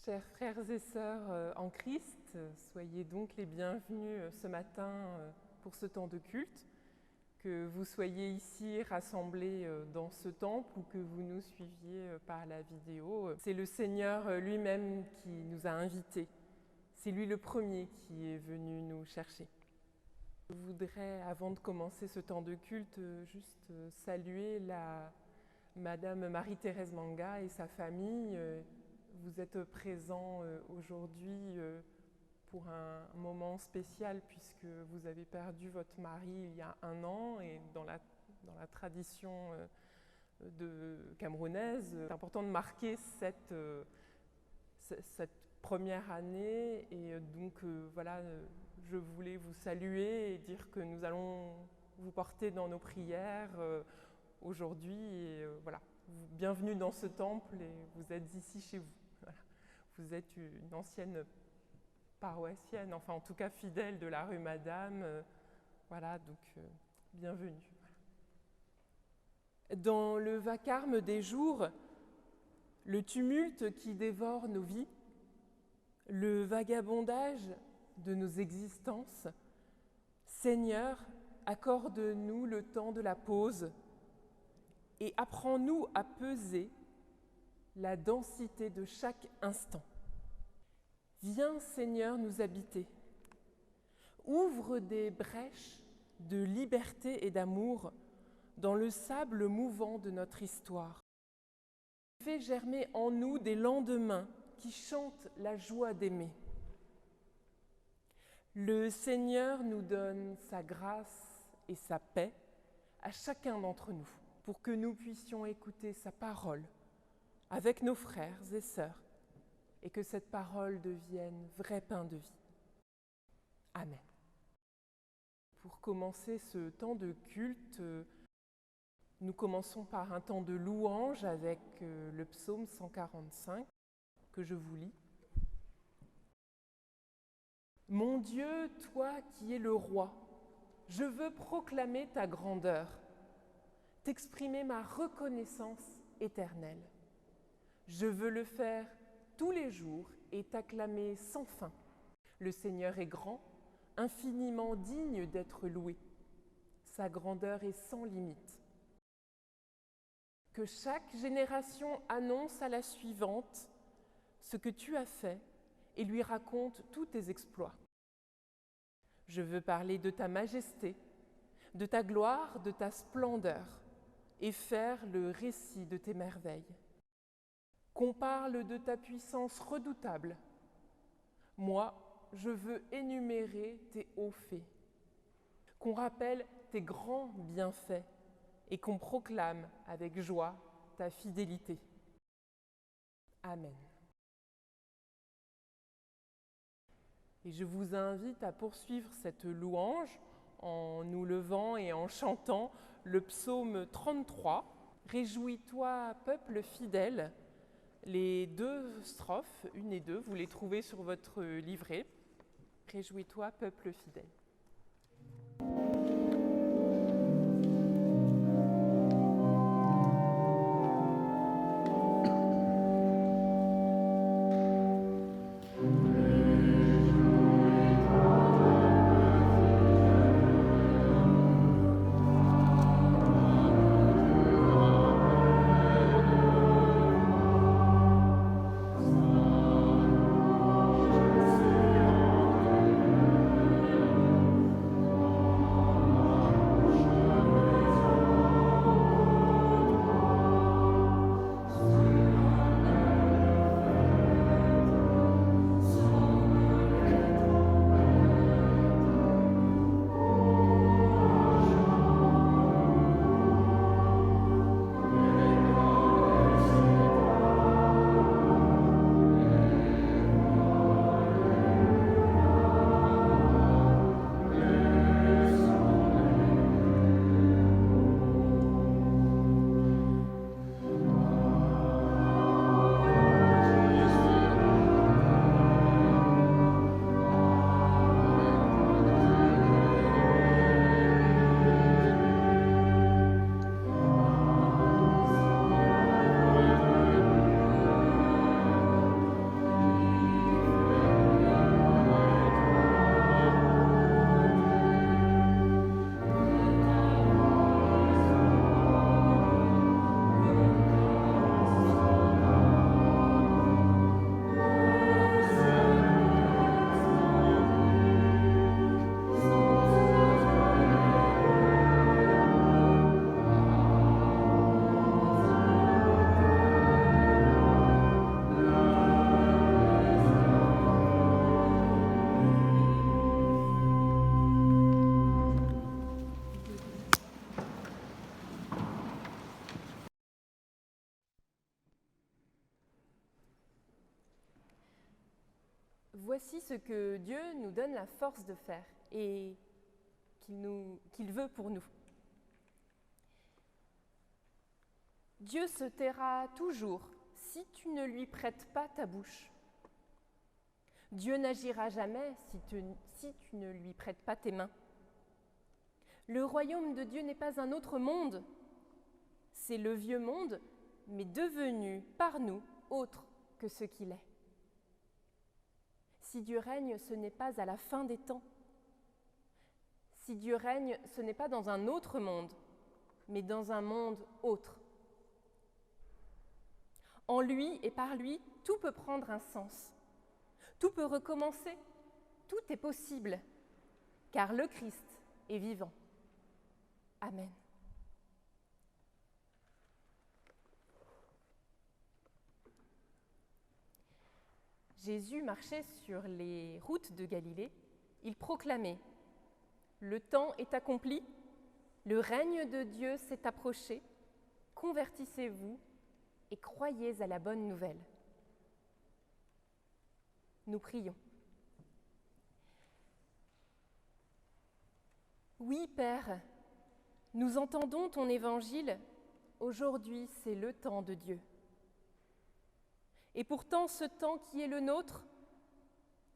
Chers frères et sœurs en Christ, soyez donc les bienvenus ce matin pour ce temps de culte. Que vous soyez ici rassemblés dans ce temple ou que vous nous suiviez par la vidéo, c'est le Seigneur lui-même qui nous a invités. C'est lui le premier qui est venu nous chercher. Je voudrais, avant de commencer ce temps de culte, juste saluer Madame Marie-Thérèse Manga et sa famille. Vous êtes présents aujourd'hui pour un moment spécial puisque vous avez perdu votre mari il y a 1 an et dans la tradition camerounaise, c'est important de marquer cette première année et donc voilà, je voulais vous saluer et dire que nous allons vous porter dans nos prières aujourd'hui et voilà, bienvenue dans ce temple et vous êtes ici chez vous. Voilà. Vous êtes une ancienne paroissienne, enfin en tout cas fidèle de la rue Madame, voilà, donc bienvenue. Dans le vacarme des jours, le tumulte qui dévore nos vies, le vagabondage de nos existences, Seigneur, accorde-nous le temps de la pause et apprends-nous à peser la densité de chaque instant. Viens, Seigneur, nous habiter. Ouvre des brèches de liberté et d'amour dans le sable mouvant de notre histoire. Fais germer en nous des lendemains qui chantent la joie d'aimer. Le Seigneur nous donne sa grâce et sa paix à chacun d'entre nous pour que nous puissions écouter sa parole avec nos frères et sœurs et que cette parole devienne vrai pain de vie. Amen. Pour commencer ce temps de culte, nous commençons par un temps de louange avec le psaume 145 que je vous lis. Mon Dieu, toi qui es le roi, je veux proclamer ta grandeur, t'exprimer ma reconnaissance éternelle. Je veux le faire tous les jours et t'acclamer sans fin. Le Seigneur est grand, infiniment digne d'être loué. Sa grandeur est sans limite. Que chaque génération annonce à la suivante ce que tu as fait et lui raconte tous tes exploits. Je veux parler de ta majesté, de ta gloire, de ta splendeur et faire le récit de tes merveilles. Qu'on parle de ta puissance redoutable. Moi, je veux énumérer tes hauts faits. Qu'on rappelle tes grands bienfaits et qu'on proclame avec joie ta fidélité. Amen. Et je vous invite à poursuivre cette louange en nous levant et en chantant le psaume 33. Réjouis-toi, peuple fidèle. Les 2 strophes, 1 et 2, vous les trouvez sur votre livret. Réjouis-toi, peuple fidèle. Voici ce que Dieu nous donne la force de faire et qu'il veut pour nous. Dieu se taira toujours si tu ne lui prêtes pas ta bouche. Dieu n'agira jamais si tu ne lui prêtes pas tes mains. Le royaume de Dieu n'est pas un autre monde, c'est le vieux monde, mais devenu par nous autre que ce qu'il est. Si Dieu règne, ce n'est pas à la fin des temps. Si Dieu règne, ce n'est pas dans un autre monde, mais dans un monde autre. En lui et par lui, tout peut prendre un sens. Tout peut recommencer. Tout est possible, car le Christ est vivant. Amen. Jésus marchait sur les routes de Galilée. Il proclamait « Le temps est accompli, le règne de Dieu s'est approché, convertissez-vous et croyez à la bonne nouvelle. » Nous prions. Oui, Père, nous entendons ton évangile. Aujourd'hui, c'est le temps de Dieu. Et pourtant, ce temps qui est le nôtre,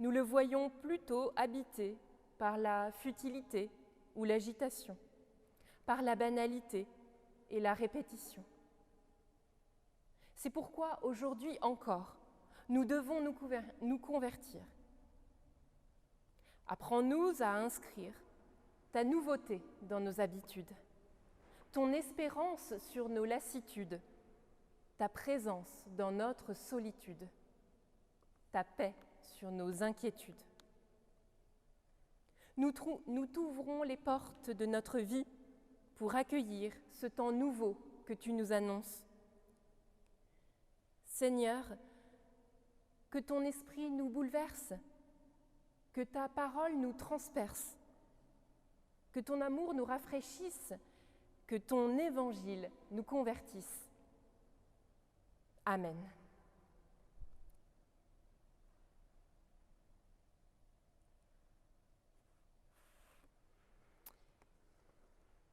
nous le voyons plutôt habité par la futilité ou l'agitation, par la banalité et la répétition. C'est pourquoi aujourd'hui encore, nous devons nous convertir. Apprends-nous à inscrire ta nouveauté dans nos habitudes, ton espérance sur nos lassitudes, ta présence dans notre solitude, ta paix sur nos inquiétudes. Nous t'ouvrons les portes de notre vie pour accueillir ce temps nouveau que tu nous annonces. Seigneur, que ton esprit nous bouleverse, que ta parole nous transperce, que ton amour nous rafraîchisse, que ton évangile nous convertisse. Amen.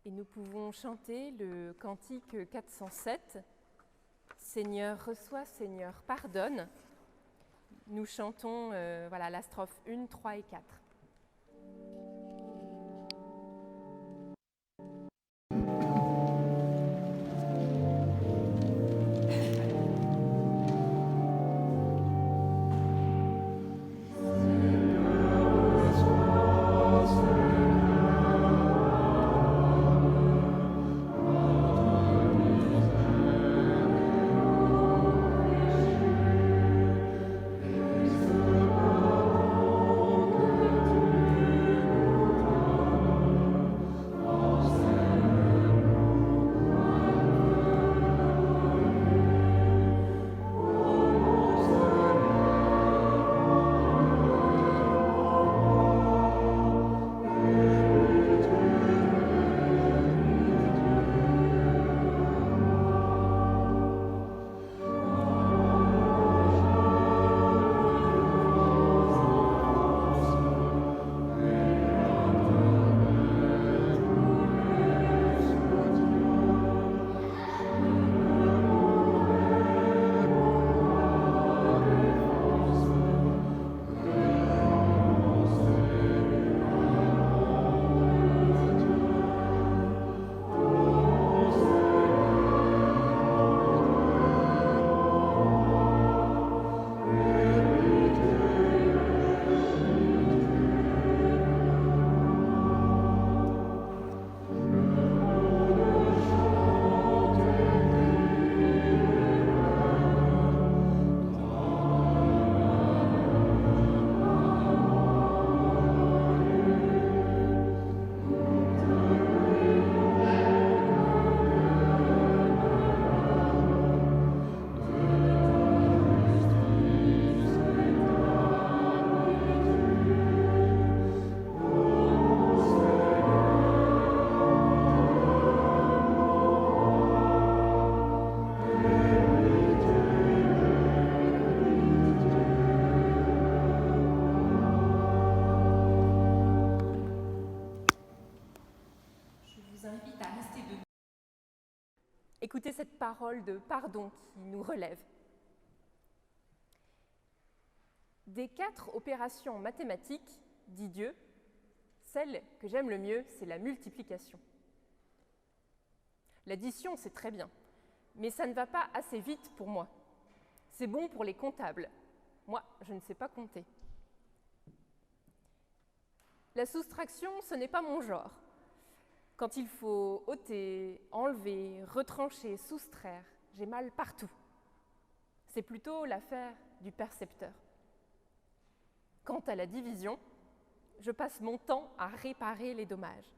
Et nous pouvons chanter le cantique 407, « Seigneur, reçois, Seigneur, pardonne ». Nous chantons la strophe 1, 3 et 4. Amen. Écoutez cette parole de pardon qui nous relève. Des 4 opérations mathématiques, dit Dieu, celle que j'aime le mieux, c'est la multiplication. L'addition, c'est très bien, mais ça ne va pas assez vite pour moi. C'est bon pour les comptables. Moi, je ne sais pas compter. La soustraction, ce n'est pas mon genre. Quand il faut ôter, enlever, retrancher, soustraire, j'ai mal partout. C'est plutôt l'affaire du percepteur. Quant à la division, je passe mon temps à réparer les dommages.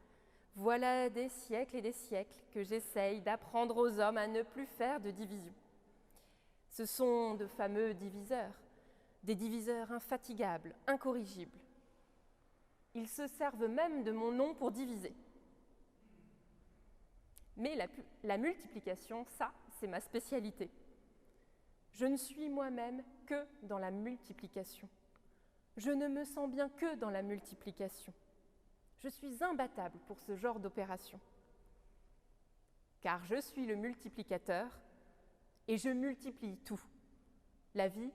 Voilà des siècles et des siècles que j'essaye d'apprendre aux hommes à ne plus faire de division. Ce sont de fameux diviseurs, des diviseurs infatigables, incorrigibles. Ils se servent même de mon nom pour diviser. Mais la multiplication, ça, c'est ma spécialité. Je ne suis moi-même que dans la multiplication. Je ne me sens bien que dans la multiplication. Je suis imbattable pour ce genre d'opération. Car je suis le multiplicateur et je multiplie tout. La vie,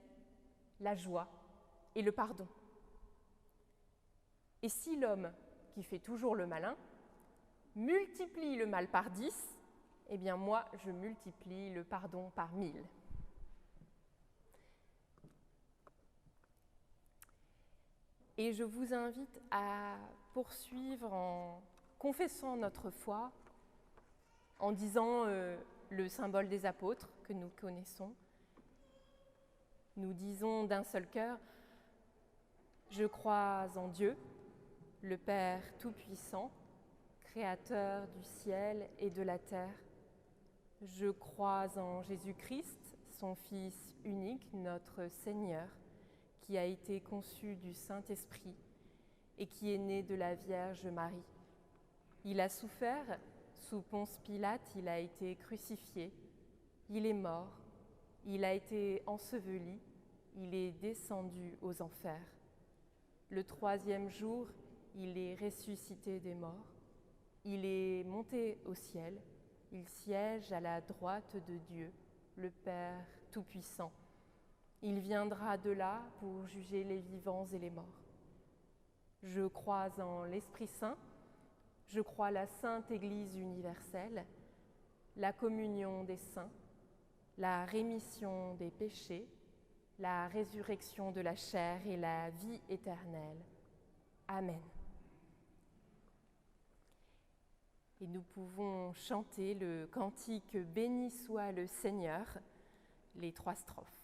la joie et le pardon. Et si l'homme, qui fait toujours le malin, multiplie le mal par 10, eh bien moi, je multiplie le pardon par 1000. Et je vous invite à poursuivre en confessant notre foi, en disant le symbole des apôtres que nous connaissons. Nous disons d'un seul cœur, je crois en Dieu, le Père Tout-Puissant, Créateur du ciel et de la terre. Je crois en Jésus-Christ, son Fils unique, notre Seigneur, qui a été conçu du Saint-Esprit et qui est né de la Vierge Marie. Il a souffert sous Ponce Pilate, il a été crucifié, il est mort, il a été enseveli, il est descendu aux enfers. Le 3e jour, il est ressuscité des morts, il est monté au ciel, il siège à la droite de Dieu, le Père Tout-Puissant. Il viendra de là pour juger les vivants et les morts. Je crois en l'Esprit Saint, je crois à la Sainte Église universelle, la communion des saints, la rémission des péchés, la résurrection de la chair et la vie éternelle. Amen. Et nous pouvons chanter le cantique « Béni soit le Seigneur », les 3 strophes.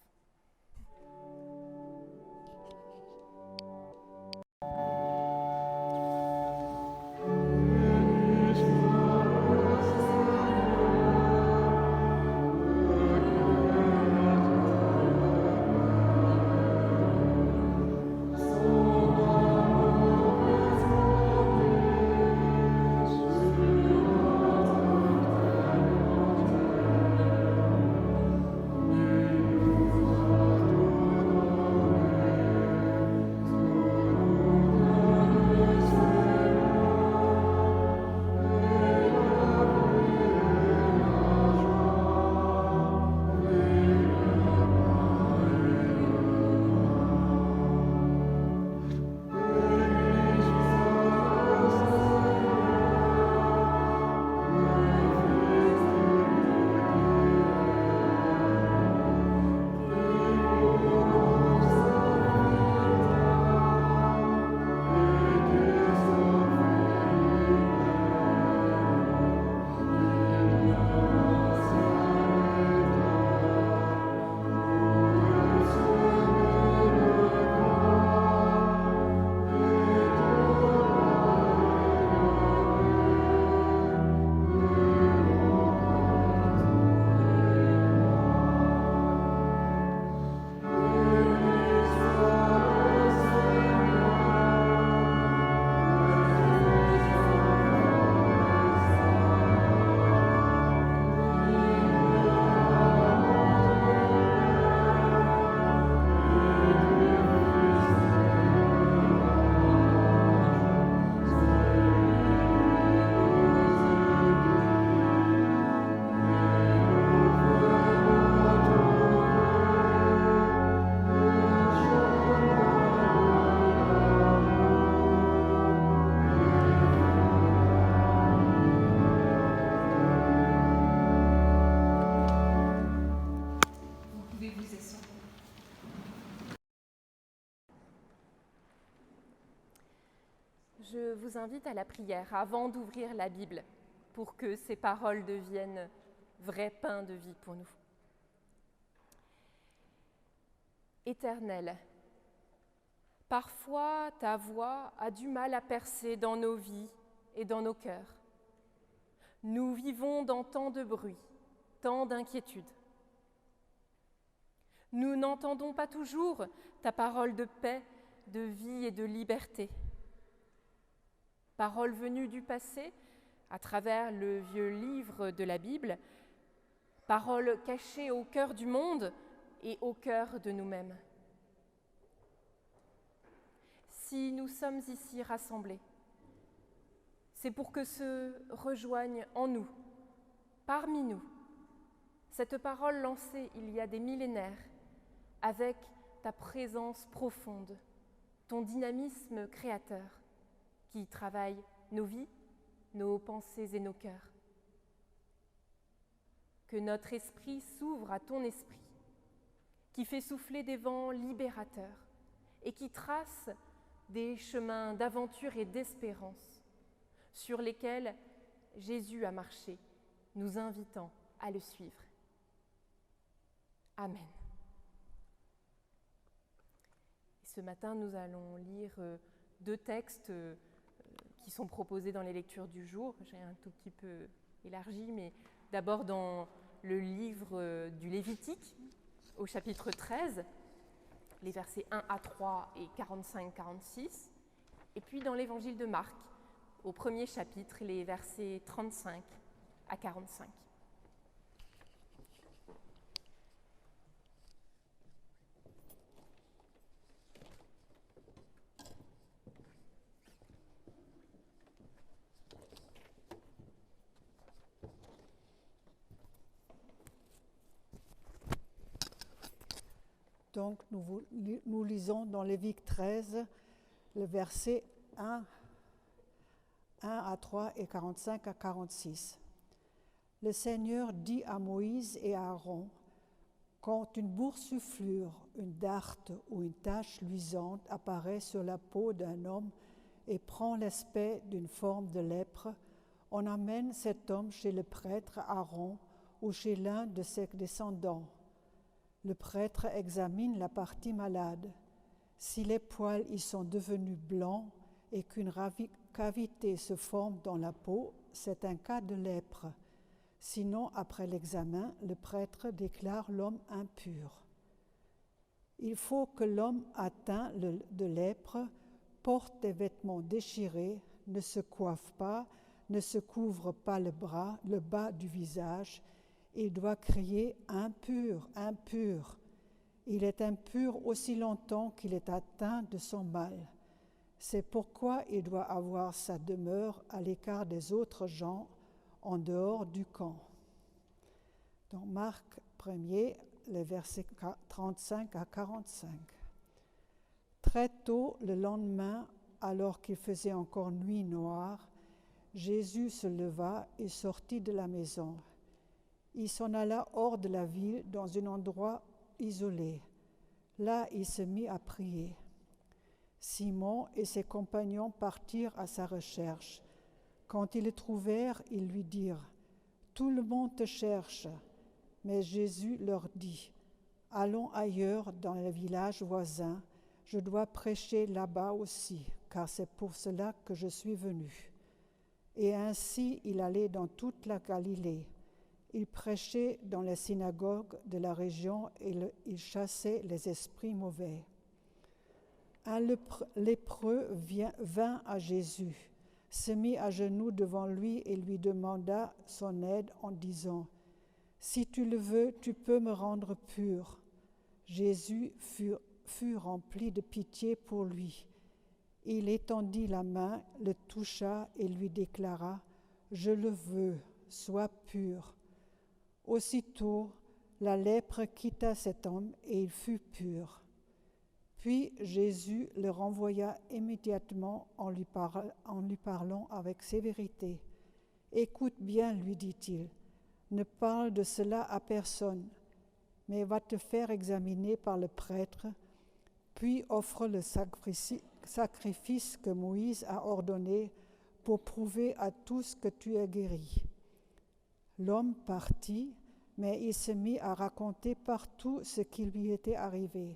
pouvez vous asseoir. Je vous invite à la prière avant d'ouvrir la Bible pour que ces paroles deviennent vrai pain de vie pour nous. Éternel, parfois ta voix a du mal à percer dans nos vies et dans nos cœurs. Nous vivons dans tant de bruit, tant d'inquiétudes. Nous n'entendons pas toujours ta parole de paix, de vie et de liberté. Parole venue du passé, à travers le vieux livre de la Bible, parole cachée au cœur du monde et au cœur de nous-mêmes. Si nous sommes ici rassemblés, c'est pour que se rejoigne en nous, parmi nous, cette parole lancée il y a des millénaires, avec ta présence profonde, ton dynamisme créateur, qui travaille nos vies, nos pensées et nos cœurs. Que notre esprit s'ouvre à ton esprit, qui fait souffler des vents libérateurs et qui trace des chemins d'aventure et d'espérance sur lesquels Jésus a marché, nous invitant à le suivre. Amen. Ce matin, nous allons lire deux textes qui sont proposés dans les lectures du jour. J'ai un tout petit peu élargi, mais d'abord dans le livre du Lévitique, au chapitre 13, les versets 1 à 3 et 45-46, et puis dans l'évangile de Marc, au premier chapitre, les versets 35 à 45. Donc, nous lisons dans Lévitique 13, le verset 1 à 3 et 45 à 46. Le Seigneur dit à Moïse et à Aaron, « Quand une boursouflure, une darte ou une tache luisante apparaît sur la peau d'un homme et prend l'aspect d'une forme de lèpre, on amène cet homme chez le prêtre Aaron ou chez l'un de ses descendants. Le prêtre examine la partie malade. Si les poils y sont devenus blancs et qu'une cavité se forme dans la peau, c'est un cas de lèpre. Sinon, après l'examen, le prêtre déclare l'homme impur. Il faut que l'homme atteint de lèpre porte des vêtements déchirés, ne se coiffe pas, ne se couvre pas le bas du visage. Il doit crier « impur, impur ». Il est impur aussi longtemps qu'il est atteint de son mal. C'est pourquoi il doit avoir sa demeure à l'écart des autres gens, en dehors du camp. Dans Marc 1er, les versets 35 à 45. Très tôt le lendemain, alors qu'il faisait encore nuit noire, Jésus se leva et sortit de la maison. Il s'en alla hors de la ville dans un endroit isolé. Là, il se mit à prier. Simon et ses compagnons partirent à sa recherche. Quand ils le trouvèrent, ils lui dirent « Tout le monde te cherche ». Mais Jésus leur dit « Allons ailleurs dans les villages voisins, je dois prêcher là-bas aussi, car c'est pour cela que je suis venu. » Et ainsi il allait dans toute la Galilée. Il prêchait dans les synagogues de la région et il chassait les esprits mauvais. Un lépreux vint à Jésus, se mit à genoux devant lui et lui demanda son aide en disant « Si tu le veux, tu peux me rendre pur. » Jésus fut rempli de pitié pour lui. Il étendit la main, le toucha et lui déclara « Je le veux, sois pur. » Aussitôt, la lèpre quitta cet homme et il fut pur. Puis Jésus le renvoya immédiatement en lui parlant avec sévérité. « Écoute bien, lui dit-il, ne parle de cela à personne, mais va te faire examiner par le prêtre, puis offre le sacrifice que Moïse a ordonné pour prouver à tous que tu es guéri. » L'homme partit, mais il se mit à raconter partout ce qui lui était arrivé.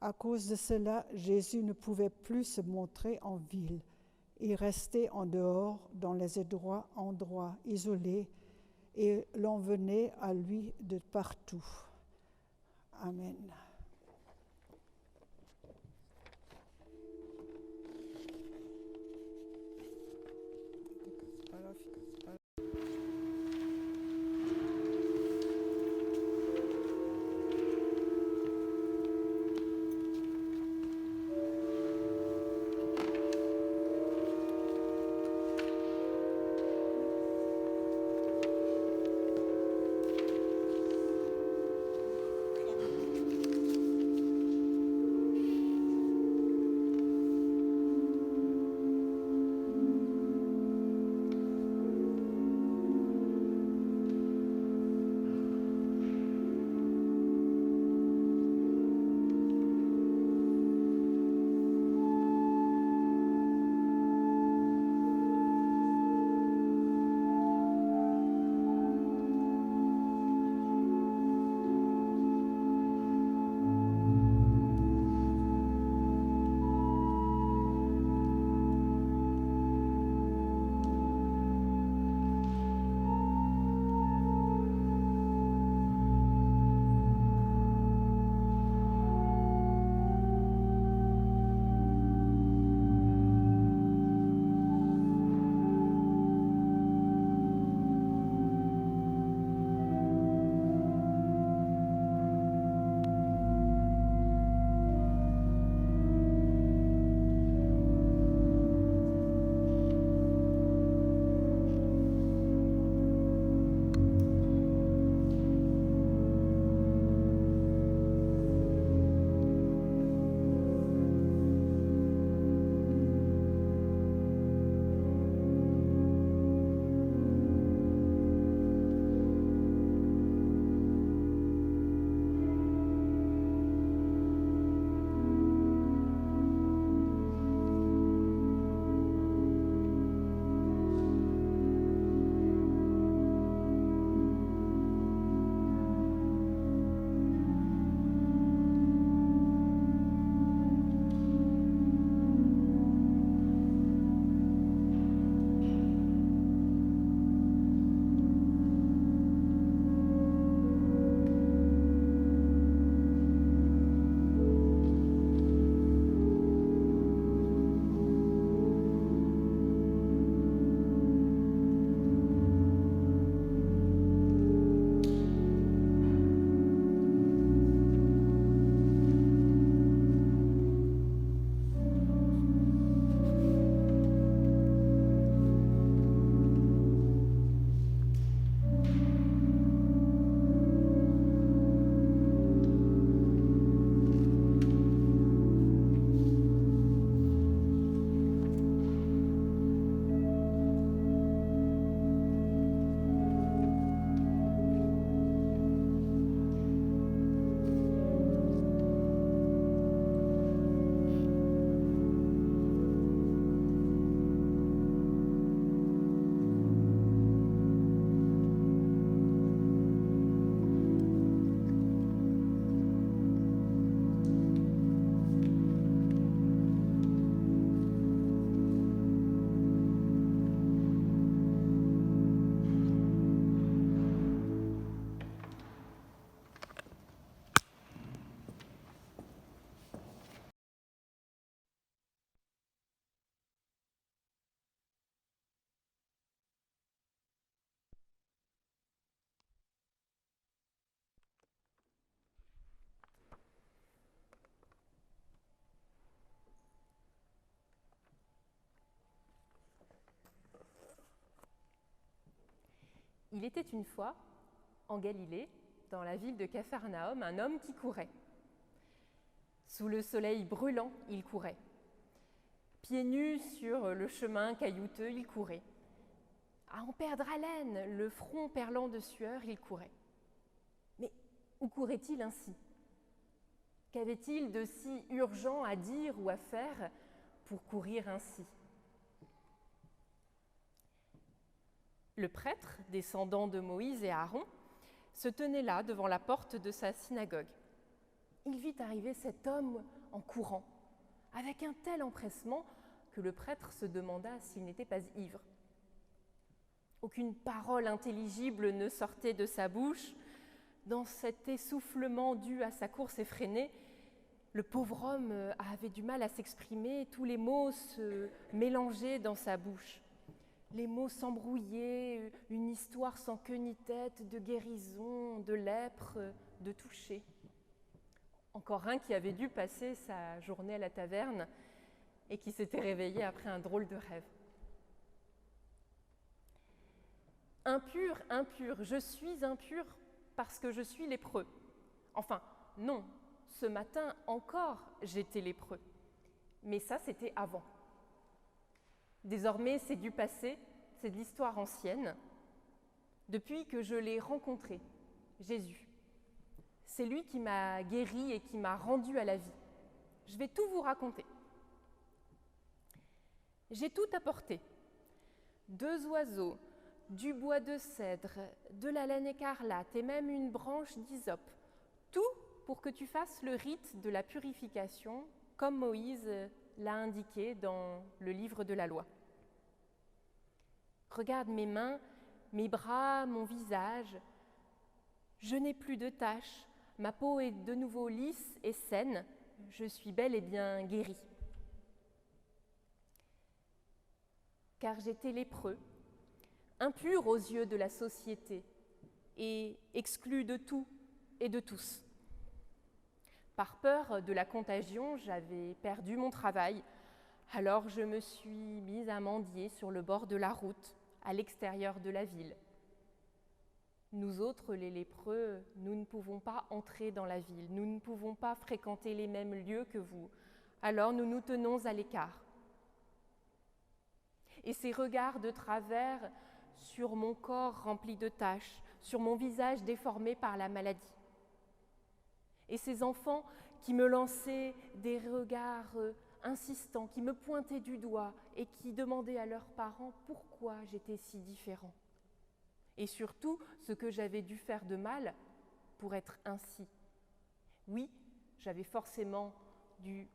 À cause de cela, Jésus ne pouvait plus se montrer en ville. Il restait en dehors, dans les endroits isolés, et l'on venait à lui de partout. Amen. Il était une fois, en Galilée, dans la ville de Capharnaüm, un homme qui courait. Sous le soleil brûlant, il courait. Pieds nus sur le chemin caillouteux, il courait. À en perdre haleine, le front perlant de sueur, il courait. Mais Où courait-il ainsi? Qu'avait-il de si urgent à dire ou à faire pour courir ainsi? Le prêtre, descendant de Moïse et Aaron, se tenait là devant la porte de sa synagogue. Il vit arriver cet homme en courant, avec un tel empressement que le prêtre se demanda s'il n'était pas ivre. Aucune parole intelligible ne sortait de sa bouche. Dans cet essoufflement dû à sa course effrénée, le pauvre homme avait du mal à s'exprimer, tous les mots se mélangeaient dans sa bouche. Les mots s'embrouillaient, une histoire sans queue ni tête, de guérison, de lèpre, de toucher. Encore un qui avait dû passer sa journée à la taverne et qui s'était réveillé après un drôle de rêve. Impur, impur, je suis impur parce que je suis lépreux. Enfin, non, ce matin encore j'étais lépreux. Mais ça, c'était avant. Désormais, c'est du passé, c'est de l'histoire ancienne. Depuis que je l'ai rencontré, Jésus. C'est lui qui m'a guéri et qui m'a rendu à la vie. Je vais tout vous raconter. J'ai tout apporté. 2 oiseaux, du bois de cèdre, de la laine écarlate et même une branche d'hysope. Tout pour que tu fasses le rite de la purification, comme Moïse l'a indiqué dans le livre de la loi. Regarde mes mains, mes bras, mon visage. Je n'ai plus de taches. Ma peau est de nouveau lisse et saine, je suis bel et bien guérie. Car j'étais lépreux, impur aux yeux de la société et exclu de tout et de tous. Par peur de la contagion, j'avais perdu mon travail, alors je me suis mise à mendier sur le bord de la route, à l'extérieur de la ville. Nous autres, les lépreux, nous ne pouvons pas entrer dans la ville, nous ne pouvons pas fréquenter les mêmes lieux que vous, alors nous nous tenons à l'écart. Et ces regards de travers sur mon corps rempli de taches, sur mon visage déformé par la maladie. Et ces enfants qui me lançaient des regards insistants, qui me pointaient du doigt et qui demandaient à leurs parents pourquoi j'étais si différent. Et surtout, ce que j'avais dû faire de mal pour être ainsi. Oui, j'avais forcément dû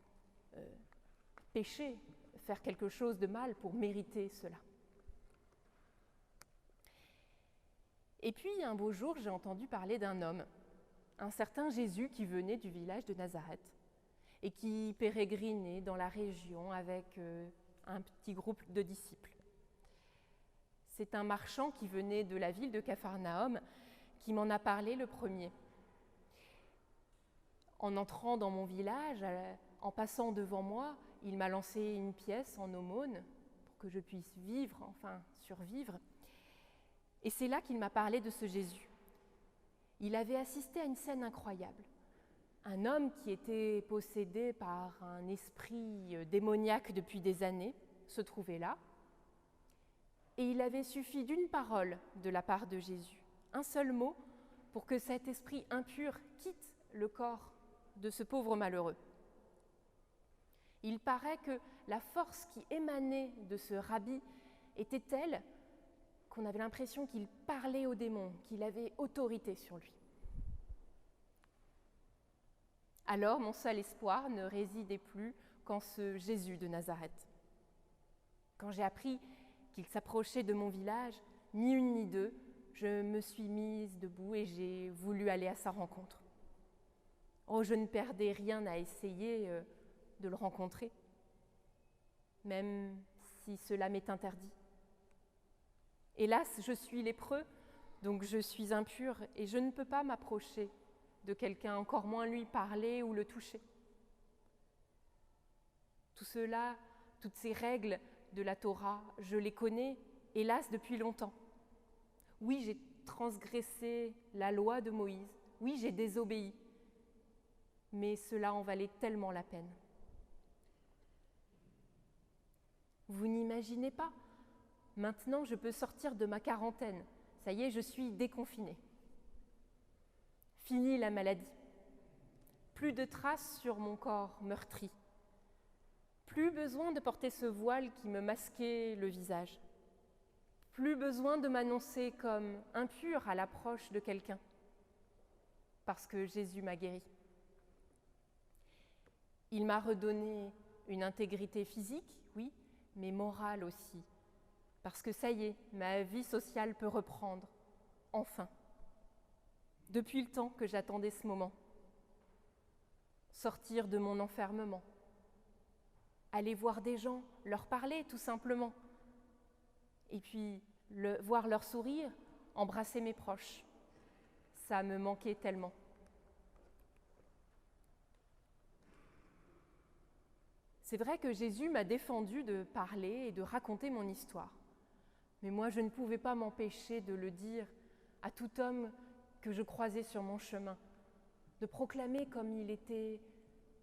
pécher, faire quelque chose de mal pour mériter cela. Et puis, un beau jour, j'ai entendu parler d'un homme, un certain Jésus qui venait du village de Nazareth et qui pérégrinait dans la région avec un petit groupe de disciples. C'est un marchand qui venait de la ville de Capharnaüm qui m'en a parlé le premier. En entrant dans mon village, en passant devant moi, il m'a lancé une pièce en aumône pour que je puisse vivre, enfin survivre. Et c'est là qu'il m'a parlé de ce Jésus. Il avait assisté à une scène incroyable. Un homme qui était possédé par un esprit démoniaque depuis des années se trouvait là. Et il avait suffi d'une parole de la part de Jésus, un seul mot, pour que cet esprit impur quitte le corps de ce pauvre malheureux. Il paraît que la force qui émanait de ce rabbi était telle qu'on avait l'impression qu'il parlait aux démons, qu'il avait autorité sur lui. Alors mon seul espoir ne résidait plus qu'en ce Jésus de Nazareth. Quand j'ai appris qu'il s'approchait de mon village, ni une ni deux, je me suis mise debout et j'ai voulu aller à sa rencontre. Oh, je ne perdais rien à essayer de le rencontrer, même si cela m'est interdit. Hélas, je suis lépreux, donc je suis impure et je ne peux pas m'approcher de quelqu'un, encore moins lui parler ou le toucher. Tout cela, toutes ces règles de la Torah, je les connais, hélas, depuis longtemps. Oui, j'ai transgressé la loi de Moïse. Oui, j'ai désobéi. Mais cela en valait tellement la peine. Vous n'imaginez pas, maintenant je peux sortir de ma quarantaine. Ça y est, je suis déconfinée. Fini la maladie. Plus de traces sur mon corps meurtri. Plus besoin de porter ce voile qui me masquait le visage. Plus besoin de m'annoncer comme impure à l'approche de quelqu'un. Parce que Jésus m'a guéri. Il m'a redonné une intégrité physique, oui, mais morale aussi. Parce que ça y est, ma vie sociale peut reprendre, enfin. Depuis le temps que j'attendais ce moment. Sortir de mon enfermement. Aller voir des gens, leur parler tout simplement. Et puis, voir leur sourire, embrasser mes proches. Ça me manquait tellement. C'est vrai que Jésus m'a défendu de parler et de raconter mon histoire. Mais moi, je ne pouvais pas m'empêcher de le dire à tout homme que je croisais sur mon chemin, de proclamer comme il était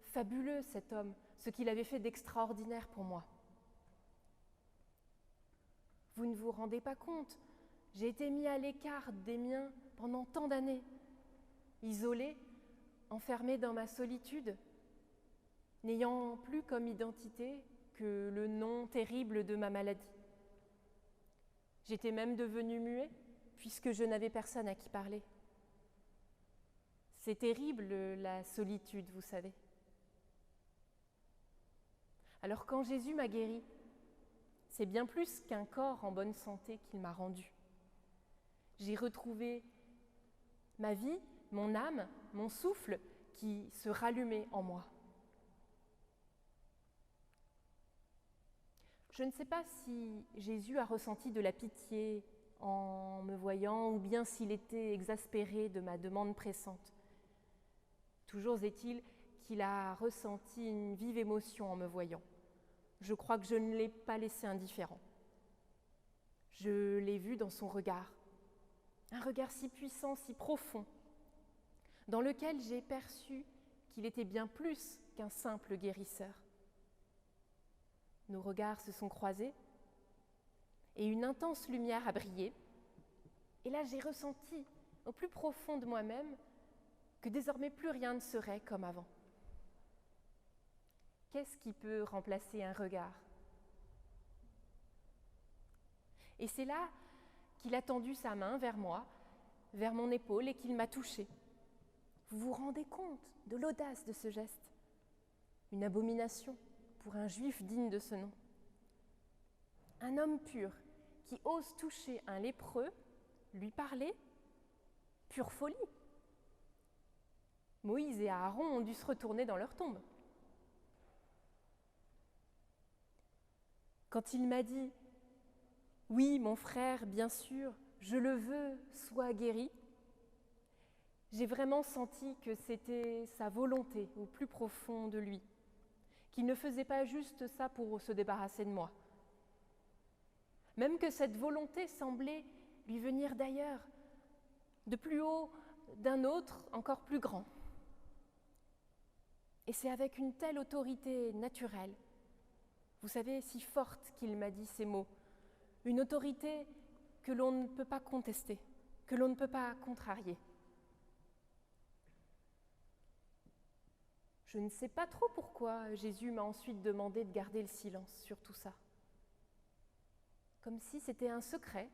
fabuleux, cet homme, ce qu'il avait fait d'extraordinaire pour moi. Vous ne vous rendez pas compte, j'ai été mis à l'écart des miens pendant tant d'années, isolé, enfermé dans ma solitude, n'ayant plus comme identité que le nom terrible de ma maladie. J'étais même devenue muet, puisque je n'avais personne à qui parler. C'est terrible, la solitude, vous savez. Alors quand Jésus m'a guéri, c'est bien plus qu'un corps en bonne santé qu'il m'a rendu. J'ai retrouvé ma vie, mon âme, mon souffle qui se rallumait en moi. Je ne sais pas si Jésus a ressenti de la pitié en me voyant ou bien s'il était exaspéré de ma demande pressante. Toujours est-il qu'il a ressenti une vive émotion en me voyant. Je crois que je ne l'ai pas laissé indifférent. Je l'ai vu dans son regard, un regard si puissant, si profond, dans lequel j'ai perçu qu'il était bien plus qu'un simple guérisseur. Nos regards se sont croisés et une intense lumière a brillé. Et là, j'ai ressenti au plus profond de moi-même que désormais plus rien ne serait comme avant. Qu'est-ce qui peut remplacer un regard ? Et c'est là qu'il a tendu sa main vers moi, vers mon épaule, et qu'il m'a touchée. Vous vous rendez compte de l'audace de ce geste ? Une abomination pour un juif digne de ce nom. Un homme pur qui ose toucher un lépreux, lui parler, pure folie. Moïse et Aaron ont dû se retourner dans leur tombe. Quand il m'a dit « Oui, mon frère, bien sûr, je le veux, sois guéri », j'ai vraiment senti que c'était sa volonté au plus profond de lui, qu'il ne faisait pas juste ça pour se débarrasser de moi. Même que cette volonté semblait lui venir d'ailleurs, de plus haut, d'un autre encore plus grand. Et c'est avec une telle autorité naturelle, vous savez, si forte qu'il m'a dit ces mots, une autorité que l'on ne peut pas contester, que l'on ne peut pas contrarier. Je ne sais pas trop pourquoi Jésus m'a ensuite demandé de garder le silence sur tout ça. Comme si c'était un secret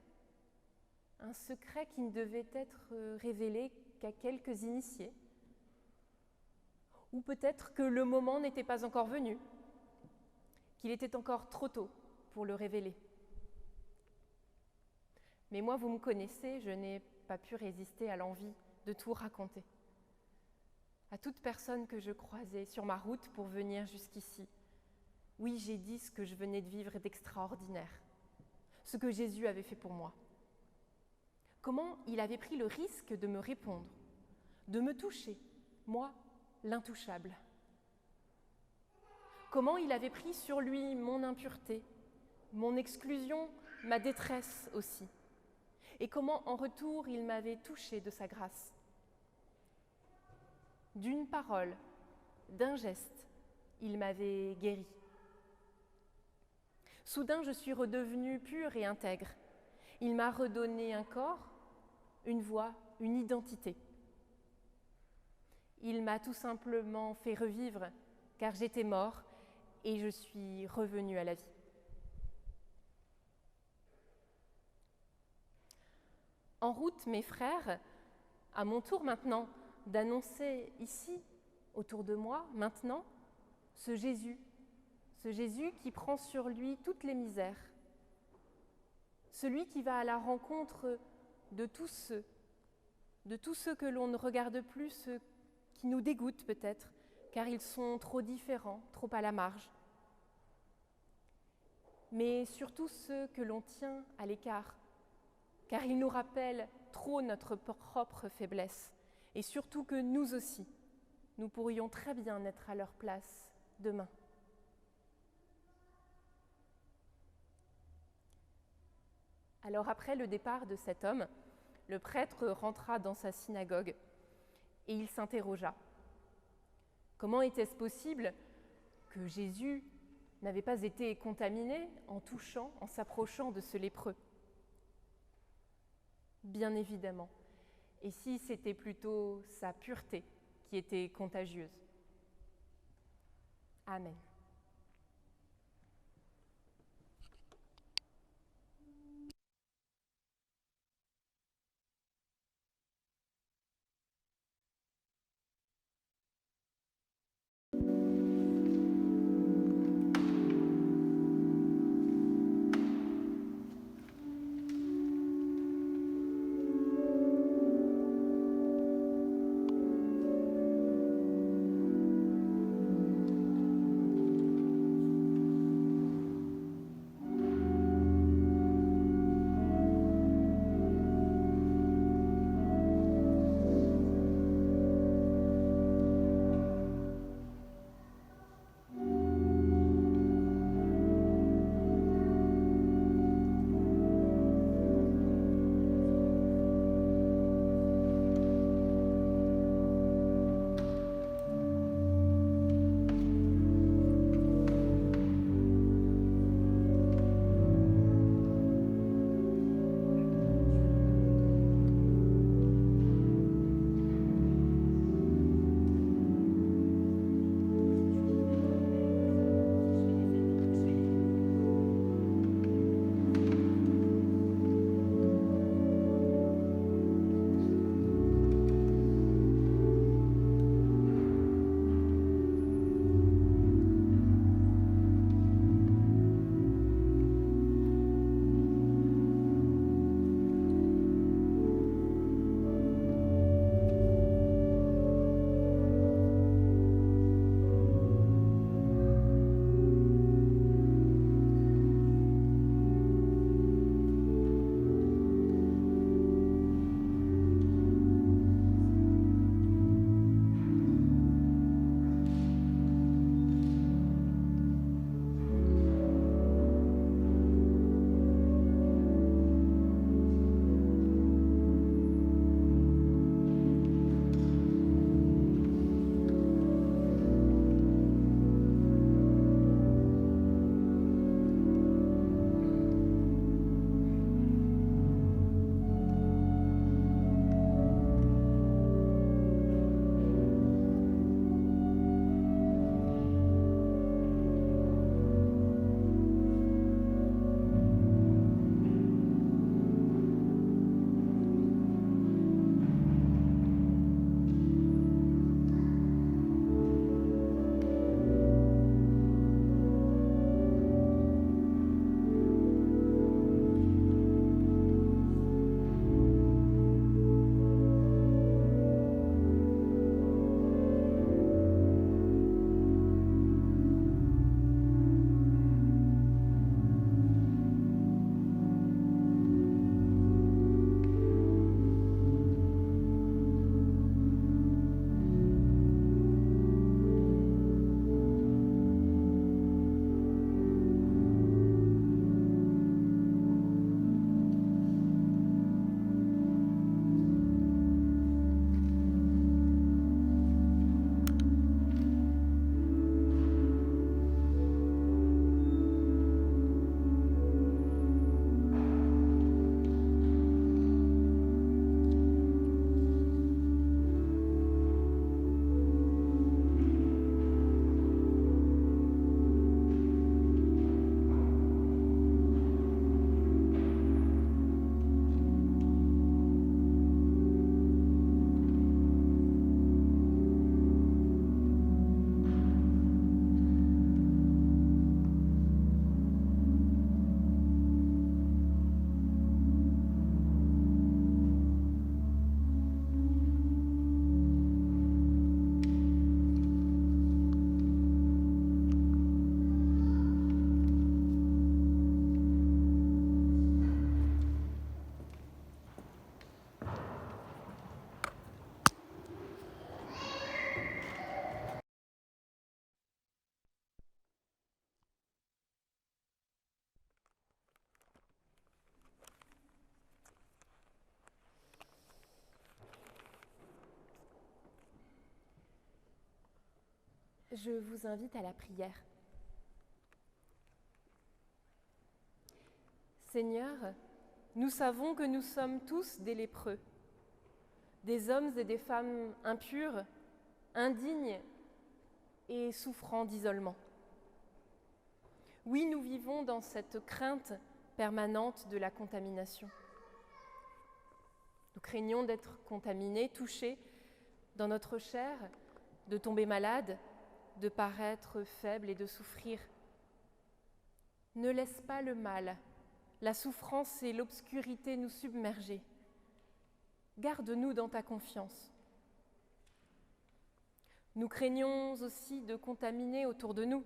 qui ne devait être révélé qu'à quelques initiés. Ou peut-être que le moment n'était pas encore venu, qu'il était encore trop tôt pour le révéler. Mais moi, vous me connaissez, je n'ai pas pu résister à l'envie de tout raconter. À toute personne que je croisais sur ma route pour venir jusqu'ici, oui, j'ai dit ce que je venais de vivre d'extraordinaire, ce que Jésus avait fait pour moi. Comment il avait pris le risque de me répondre, de me toucher, moi, l'intouchable. Comment il avait pris sur lui mon impureté, mon exclusion, ma détresse aussi. Et comment en retour il m'avait touché de sa grâce. D'une parole, d'un geste, il m'avait guéri. Soudain, je suis redevenue pure et intègre. Il m'a redonné un corps, une voix, une identité. Il m'a tout simplement fait revivre, car j'étais mort et je suis revenu à la vie. En route, mes frères, à mon tour maintenant d'annoncer ici, autour de moi, maintenant, ce Jésus qui prend sur lui toutes les misères, celui qui va à la rencontre de tous ceux que l'on ne regarde plus, ceux qui nous dégoûtent peut-être, car ils sont trop différents, trop à la marge, mais surtout ceux que l'on tient à l'écart, car ils nous rappellent trop notre propre faiblesse, et surtout que nous aussi, nous pourrions très bien être à leur place demain. Alors après le départ de cet homme, le prêtre rentra dans sa synagogue et il s'interrogea. Comment était-ce possible que Jésus n'avait pas été contaminé en touchant, en s'approchant de ce lépreux? Bien évidemment. Et si c'était plutôt sa pureté qui était contagieuse? Amen. Je vous invite à la prière. Seigneur, nous savons que nous sommes tous des lépreux, des hommes et des femmes impurs, indignes et souffrant d'isolement. Oui, nous vivons dans cette crainte permanente de la contamination. Nous craignons d'être contaminés, touchés dans notre chair, de tomber malades, de paraître faibles et de souffrir. Ne laisse pas le mal, la souffrance et l'obscurité nous submerger. Garde-nous dans ta confiance. Nous craignons aussi de contaminer autour de nous,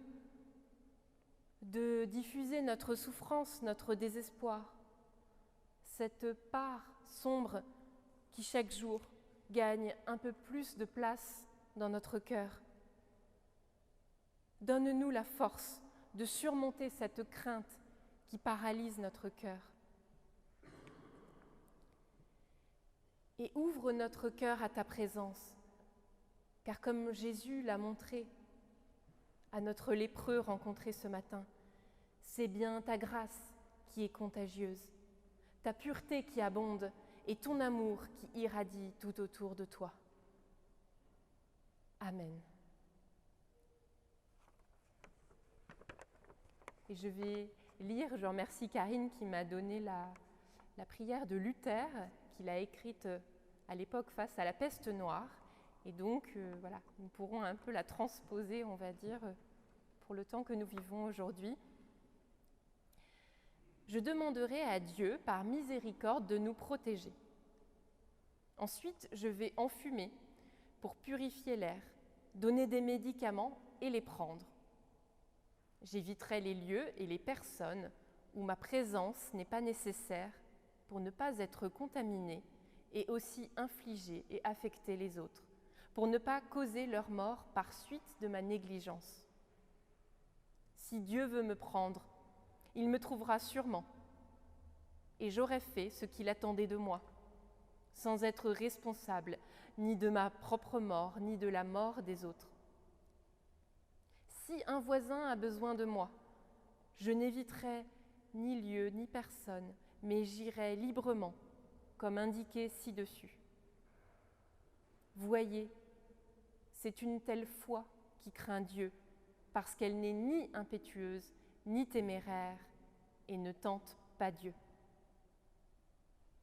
de diffuser notre souffrance, notre désespoir, cette part sombre qui chaque jour gagne un peu plus de place dans notre cœur. Donne-nous la force de surmonter cette crainte qui paralyse notre cœur. Et ouvre notre cœur à ta présence, car comme Jésus l'a montré à notre lépreux rencontré ce matin, c'est bien ta grâce qui est contagieuse, ta pureté qui abonde et ton amour qui irradie tout autour de toi. Amen. Et je vais lire, je remercie Karine qui m'a donné la prière de Luther, qu'il a écrite à l'époque face à la peste noire. Et donc, voilà, nous pourrons un peu la transposer, on va dire, pour le temps que nous vivons aujourd'hui. Je demanderai à Dieu, par miséricorde, de nous protéger. Ensuite, je vais enfumer pour purifier l'air, donner des médicaments et les prendre. J'éviterai les lieux et les personnes où ma présence n'est pas nécessaire pour ne pas être contaminée et aussi infliger et affecter les autres, pour ne pas causer leur mort par suite de ma négligence. Si Dieu veut me prendre, il me trouvera sûrement, et j'aurai fait ce qu'il attendait de moi, sans être responsable ni de ma propre mort, ni de la mort des autres. Si un voisin a besoin de moi, je n'éviterai ni lieu ni personne, mais j'irai librement, comme indiqué ci-dessus. Voyez, c'est une telle foi qui craint Dieu, parce qu'elle n'est ni impétueuse, ni téméraire, et ne tente pas Dieu.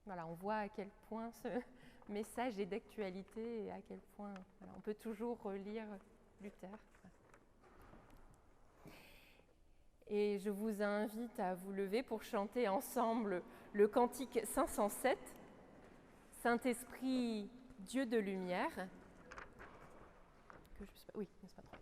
Voilà, on voit à quel point ce message est d'actualité et à quel point on peut toujours relire Luther. Et je vous invite à vous lever pour chanter ensemble le cantique 507, Saint-Esprit, Dieu de lumière. Oui, c'est pas trop.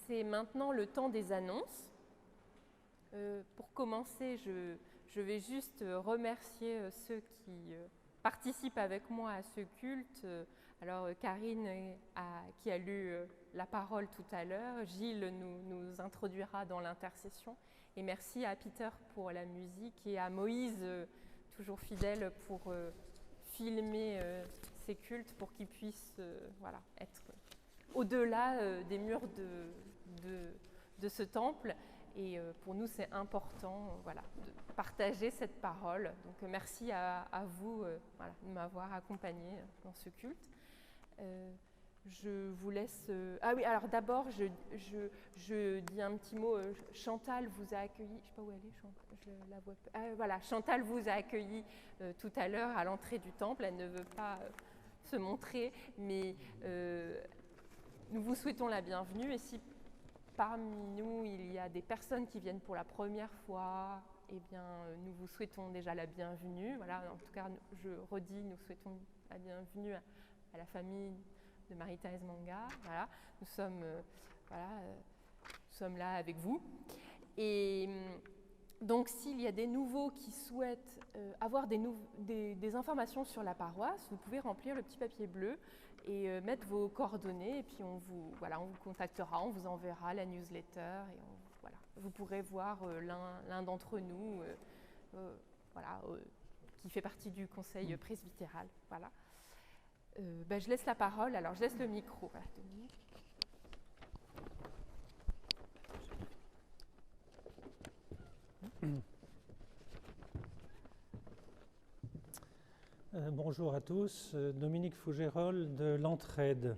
c'est maintenant le temps des annonces. Pour commencer, je vais juste remercier ceux qui participent avec moi à ce culte. Alors Karine qui a lu la parole tout à l'heure, Gilles nous introduira dans l'intercession. Et merci à Peter pour la musique et à Moïse, toujours fidèle, pour filmer ces cultes pour qu'ils puissent être au-delà des murs de ce temple. Et pour nous, c'est important de partager cette parole. Donc merci à vous de m'avoir accompagné dans ce culte. Je vous laisse... Ah oui, alors d'abord, je dis un petit mot. Chantal vous a accueilli... Je ne sais pas où elle est, Chantal. Je la vois pas. Voilà, Chantal vous a accueilli tout à l'heure à l'entrée du temple. Elle ne veut pas se montrer, mais nous vous souhaitons la bienvenue. Et si parmi nous, il y a des personnes qui viennent pour la première fois, eh bien, nous vous souhaitons déjà la bienvenue. Voilà, en tout cas, je redis, nous souhaitons la bienvenue à la famille de Marie-Thérèse Manga. Voilà, nous sommes là avec vous. Et donc, s'il y a des nouveaux qui souhaitent avoir des informations sur la paroisse, vous pouvez remplir le petit papier bleu et mettre vos coordonnées, et puis on vous contactera, on vous enverra la newsletter, et vous pourrez voir l'un d'entre nous qui fait partie du conseil presbytéral. Voilà. Je laisse la parole, alors je laisse le micro. Voilà, Dominique. Bonjour à tous, Dominique Fougérolles de l'Entraide.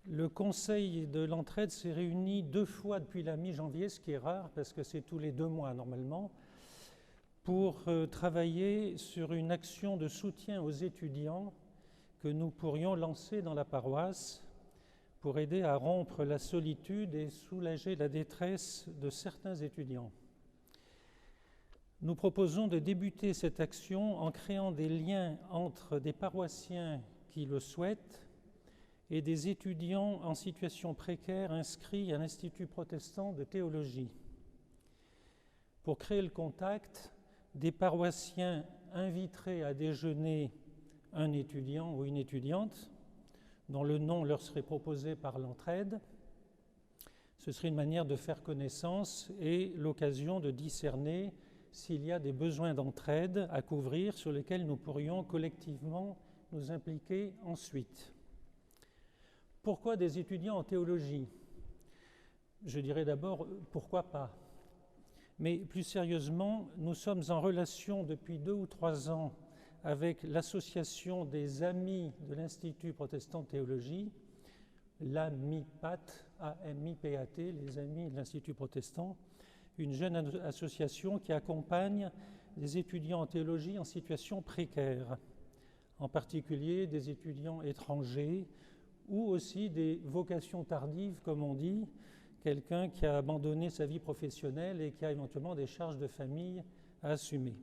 Le conseil de l'Entraide s'est réuni 2 fois depuis la mi-janvier, ce qui est rare parce que c'est tous les 2 mois normalement, pour travailler sur une action de soutien aux étudiants que nous pourrions lancer dans la paroisse pour aider à rompre la solitude et soulager la détresse de certains étudiants. Nous proposons de débuter cette action en créant des liens entre des paroissiens qui le souhaitent et des étudiants en situation précaire inscrits à l'Institut protestant de théologie. Pour créer le contact, des paroissiens inviteraient à déjeuner un étudiant ou une étudiante dont le nom leur serait proposé par l'Entraide. Ce serait une manière de faire connaissance et l'occasion de discerner s'il y a des besoins d'entraide à couvrir sur lesquels nous pourrions collectivement nous impliquer ensuite. Pourquoi des étudiants en théologie ? Je dirais d'abord, pourquoi pas ? Mais plus sérieusement, nous sommes en relation depuis 2 ou 3 ans avec l'association des Amis de l'Institut protestant de théologie, l'AMIPAT, A-M-I-P-A-T, les Amis de l'Institut protestant, une jeune association qui accompagne des étudiants en théologie en situation précaire, en particulier des étudiants étrangers ou aussi des vocations tardives, comme on dit, quelqu'un qui a abandonné sa vie professionnelle et qui a éventuellement des charges de famille à assumer.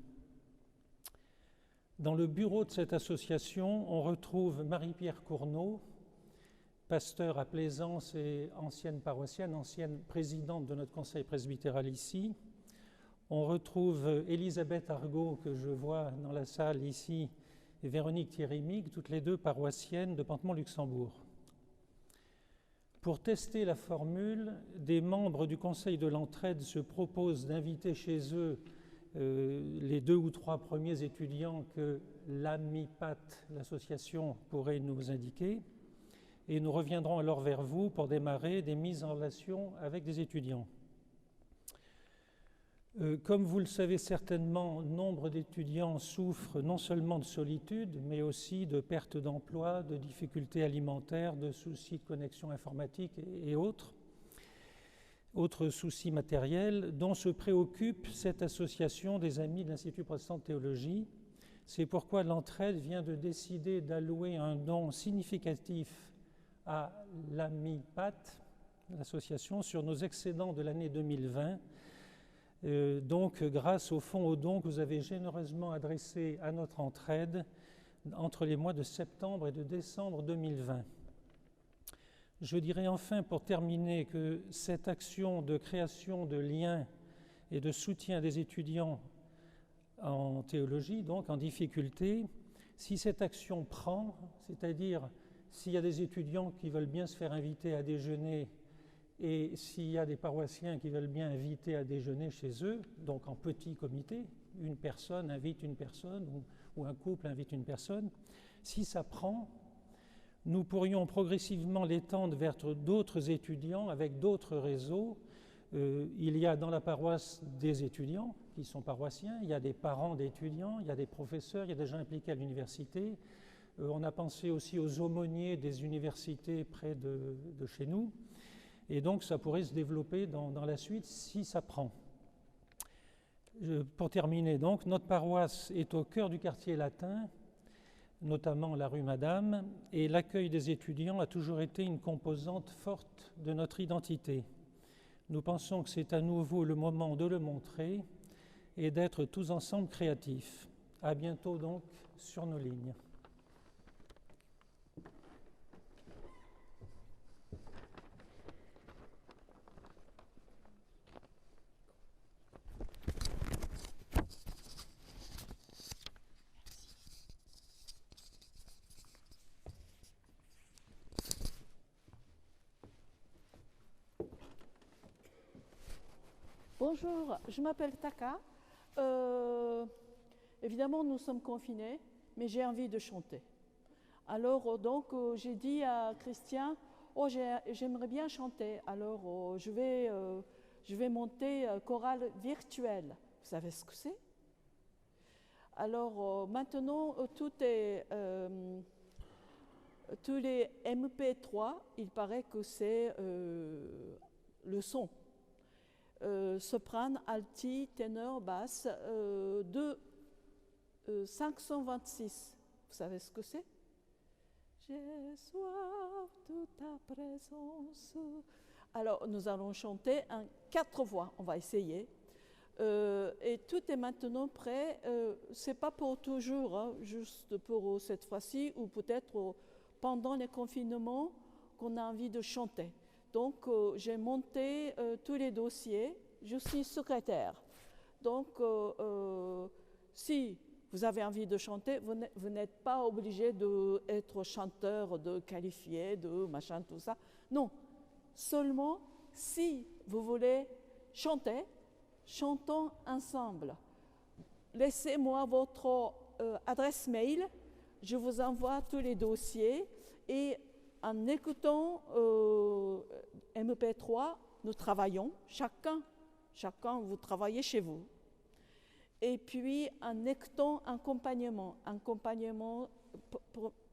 Dans le bureau de cette association, on retrouve Marie-Pierre Cournot, pasteur à Plaisance et ancienne paroissienne, ancienne présidente de notre conseil presbytéral ici. On retrouve Elisabeth Argot, que je vois dans la salle ici, et Véronique Thierry-Mig, toutes les 2 paroissiennes de Pantemont-Luxembourg. Pour tester la formule, des membres du conseil de l'Entraide se proposent d'inviter chez eux les 2 ou 3 premiers étudiants que l'AMIPAT, l'association, pourrait nous indiquer. Et nous reviendrons alors vers vous pour démarrer des mises en relation avec des étudiants. Comme vous le savez certainement, nombre d'étudiants souffrent non seulement de solitude, mais aussi de perte d'emploi, de difficultés alimentaires, de soucis de connexion informatique et autres soucis matériels dont se préoccupe cette association des Amis de l'Institut protestant de théologie. C'est pourquoi l'Entraide vient de décider d'allouer un don significatif à l'AMIPAT, l'association, sur nos excédents de l'année 2020. Donc, grâce au fonds aux dons que vous avez généreusement adressé à notre Entraide entre les mois de septembre et de décembre 2020. Je dirais enfin, pour terminer, que cette action de création de liens et de soutien des étudiants en théologie, donc en difficulté, si cette action prend, c'est-à-dire s'il y a des étudiants qui veulent bien se faire inviter à déjeuner et s'il y a des paroissiens qui veulent bien inviter à déjeuner chez eux, donc en petit comité, une personne invite une personne ou un couple invite une personne, si ça prend, nous pourrions progressivement l'étendre vers d'autres étudiants avec d'autres réseaux. Il y a dans la paroisse des étudiants qui sont paroissiens, il y a des parents d'étudiants, il y a des professeurs, il y a des gens impliqués à l'université. On a pensé aussi aux aumôniers des universités près de chez nous. Et donc ça pourrait se développer dans la suite si ça prend. Pour terminer donc, notre paroisse est au cœur du quartier latin, notamment la rue Madame, et l'accueil des étudiants a toujours été une composante forte de notre identité. Nous pensons que c'est à nouveau le moment de le montrer et d'être tous ensemble créatifs. À bientôt donc sur nos lignes. Bonjour, je m'appelle Taka. Évidemment, nous sommes confinés, mais j'ai envie de chanter. Alors, donc, j'ai dit à Christian, oh, j'aimerais bien chanter. Alors, je vais monter chorale virtuelle. Vous savez ce que c'est? Alors, maintenant, tous les MP3, il paraît que c'est le son. Soprano, alti, ténor, basse, de 526. Vous savez ce que c'est? J'ai soif de ta présence. Alors, nous allons chanter en 4 voix. On va essayer. Et tout est maintenant prêt. C'est pas pour toujours, hein, juste pour cette fois-ci, ou peut-être pendant les confinements qu'on a envie de chanter. Donc, j'ai monté tous les dossiers. Je suis secrétaire. Donc, si vous avez envie de chanter, vous n'êtes pas obligé d'être chanteur, de qualifier, de machin, tout ça. Non. Seulement, si vous voulez chanter, chantons ensemble. Laissez-moi votre adresse mail. Je vous envoie tous les dossiers et en écoutant MP3, nous travaillons, chacun vous travaillez chez vous. Et puis en écoutant accompagnement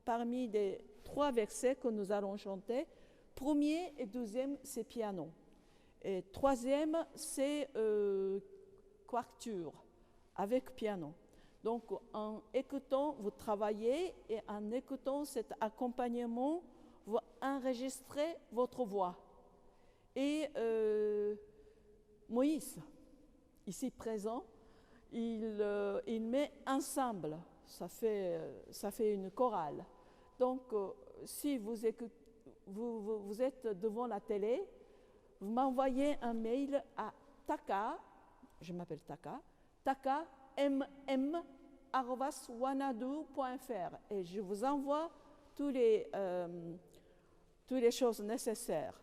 parmi les 3 versets que nous allons chanter, premier et deuxième c'est piano. Et troisième c'est quatuor avec piano. Donc en écoutant, vous travaillez et en écoutant cet accompagnement, vous enregistrez votre voix. Et Moïse, ici présent, il met ensemble, ça fait une chorale. Donc, si vous êtes devant la télé, vous m'envoyez un mail à Taka, je m'appelle Taka, takamm@wanadoo.fr et je vous envoie toutes les choses nécessaires.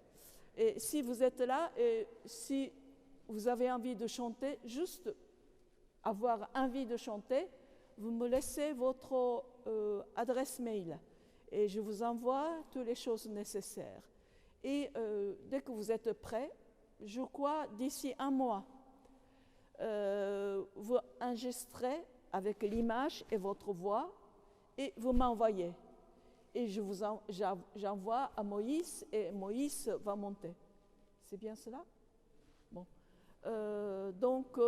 Et si vous êtes là, et si vous avez envie de chanter, juste avoir envie de chanter, vous me laissez votre adresse mail et je vous envoie toutes les choses nécessaires. Et dès que vous êtes prêts, je crois d'ici 1 mois, vous enregistrez avec l'image et votre voix et vous m'envoyez. Et j'envoie à Moïse et Moïse va monter. C'est bien cela? Bon. Donc,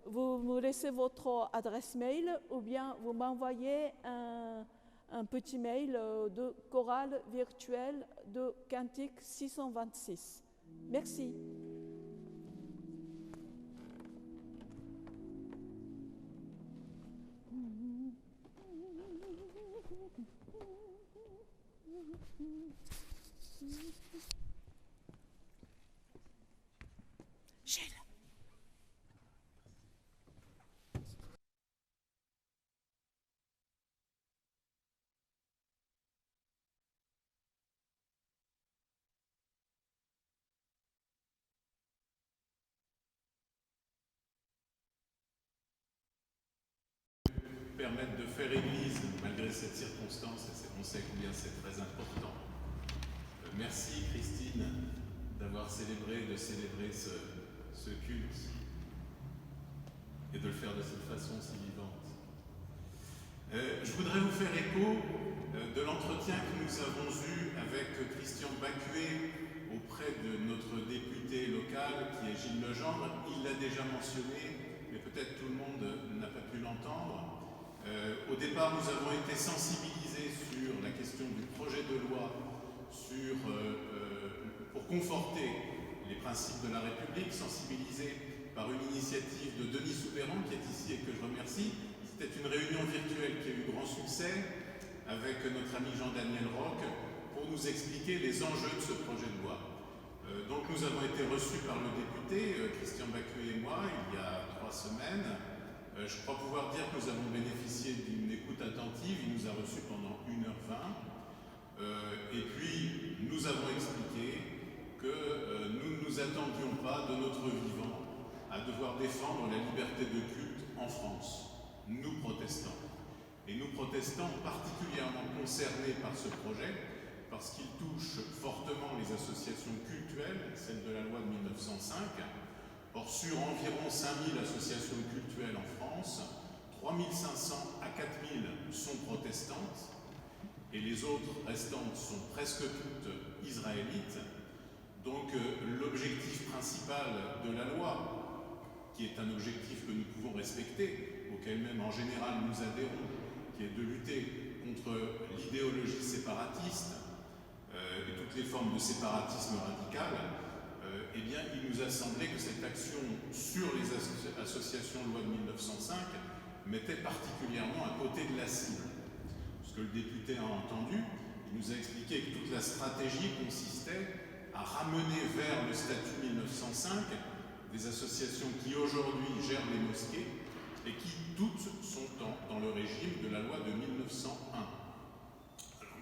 vous me laissez votre adresse mail ou bien vous m'envoyez un petit mail de chorale virtuelle de Cantique 626. Merci. Gilles. Permettre de faire Église malgré cette circonstance, et on sait combien c'est très important. Merci Christine d'avoir de célébrer ce culte et de le faire de cette façon si vivante. Je voudrais vous faire écho de l'entretien que nous avons eu avec Christian Bacuet auprès de notre député local qui est Gilles Legendre. Il l'a déjà mentionné, mais peut-être tout le monde n'a pas pu l'entendre. Au départ, nous avons été sensibilisés sur la question du projet de loi pour conforter les principes de la République, sensibilisés par une initiative de Denis Soubeyran, qui est ici et que je remercie. C'était une réunion virtuelle qui a eu grand succès avec notre ami Jean-Daniel Roch pour nous expliquer les enjeux de ce projet de loi. Donc nous avons été reçus par le député, Christian Bacuet et moi, il y a 3 semaines. Je crois pouvoir dire que nous avons bénéficié d'une écoute attentive. Il nous a reçus pendant 1h20. Et puis, nous avons expliqué que nous ne nous attendions pas de notre vivant à devoir défendre la liberté de culte en France. Nous protestants. Et nous protestants particulièrement concernés par ce projet parce qu'il touche fortement les associations cultuelles, celles de la loi de 1905. Or, sur environ 5000 associations cultuelles en France, 3500 à 4000 sont protestantes et les autres restantes sont presque toutes israélites. Donc l'objectif principal de la loi, qui est un objectif que nous pouvons respecter, auquel même en général nous adhérons, qui est de lutter contre l'idéologie séparatiste et toutes les formes de séparatisme radical, eh bien, il nous a semblé que cette action sur les associations loi de 1905 mettait particulièrement à côté de la cible. Ce que le député a entendu, il nous a expliqué que toute la stratégie consistait à ramener vers le statut 1905 des associations qui aujourd'hui gèrent les mosquées et qui toutes sont dans le régime de la loi de 1901. Alors,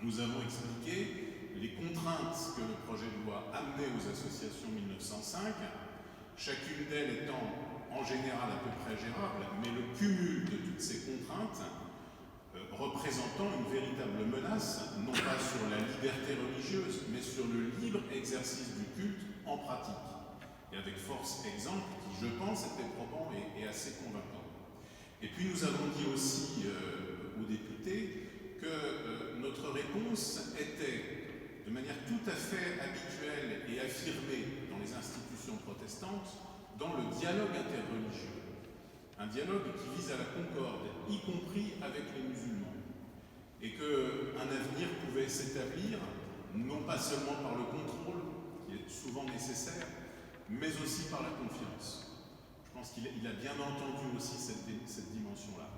nous avons expliqué les contraintes que le projet de loi amenait aux associations 1905, chacune d'elles étant en général à peu près gérable, mais le cumul de toutes ces contraintes représentant une véritable menace, non pas sur la liberté religieuse, mais sur le libre exercice du culte en pratique. Et avec force exemple qui, je pense, était probant et assez convaincant. Et puis nous avons dit aussi aux députés que notre réponse était de manière tout à fait habituelle et affirmée dans les institutions protestantes, dans le dialogue interreligieux. Un dialogue qui vise à la concorde, y compris avec les musulmans. Et qu'un avenir pouvait s'établir, non pas seulement par le contrôle, qui est souvent nécessaire, mais aussi par la confiance. Je pense qu'il a bien entendu aussi cette dimension-là.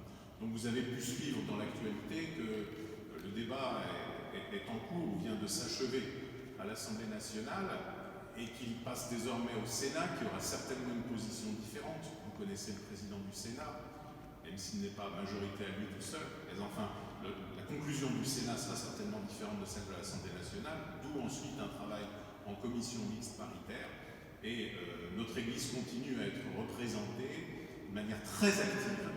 Donc vous avez pu suivre dans l'actualité que le débat est en cours, vient de s'achever à l'Assemblée nationale et qu'il passe désormais au Sénat, qui aura certainement une position différente. Vous connaissez le président du Sénat, même s'il n'est pas majorité à lui tout seul. Mais enfin, la conclusion du Sénat sera certainement différente de celle de l'Assemblée nationale, d'où ensuite un travail en commission mixte paritaire. Et notre Église continue à être représentée de manière très active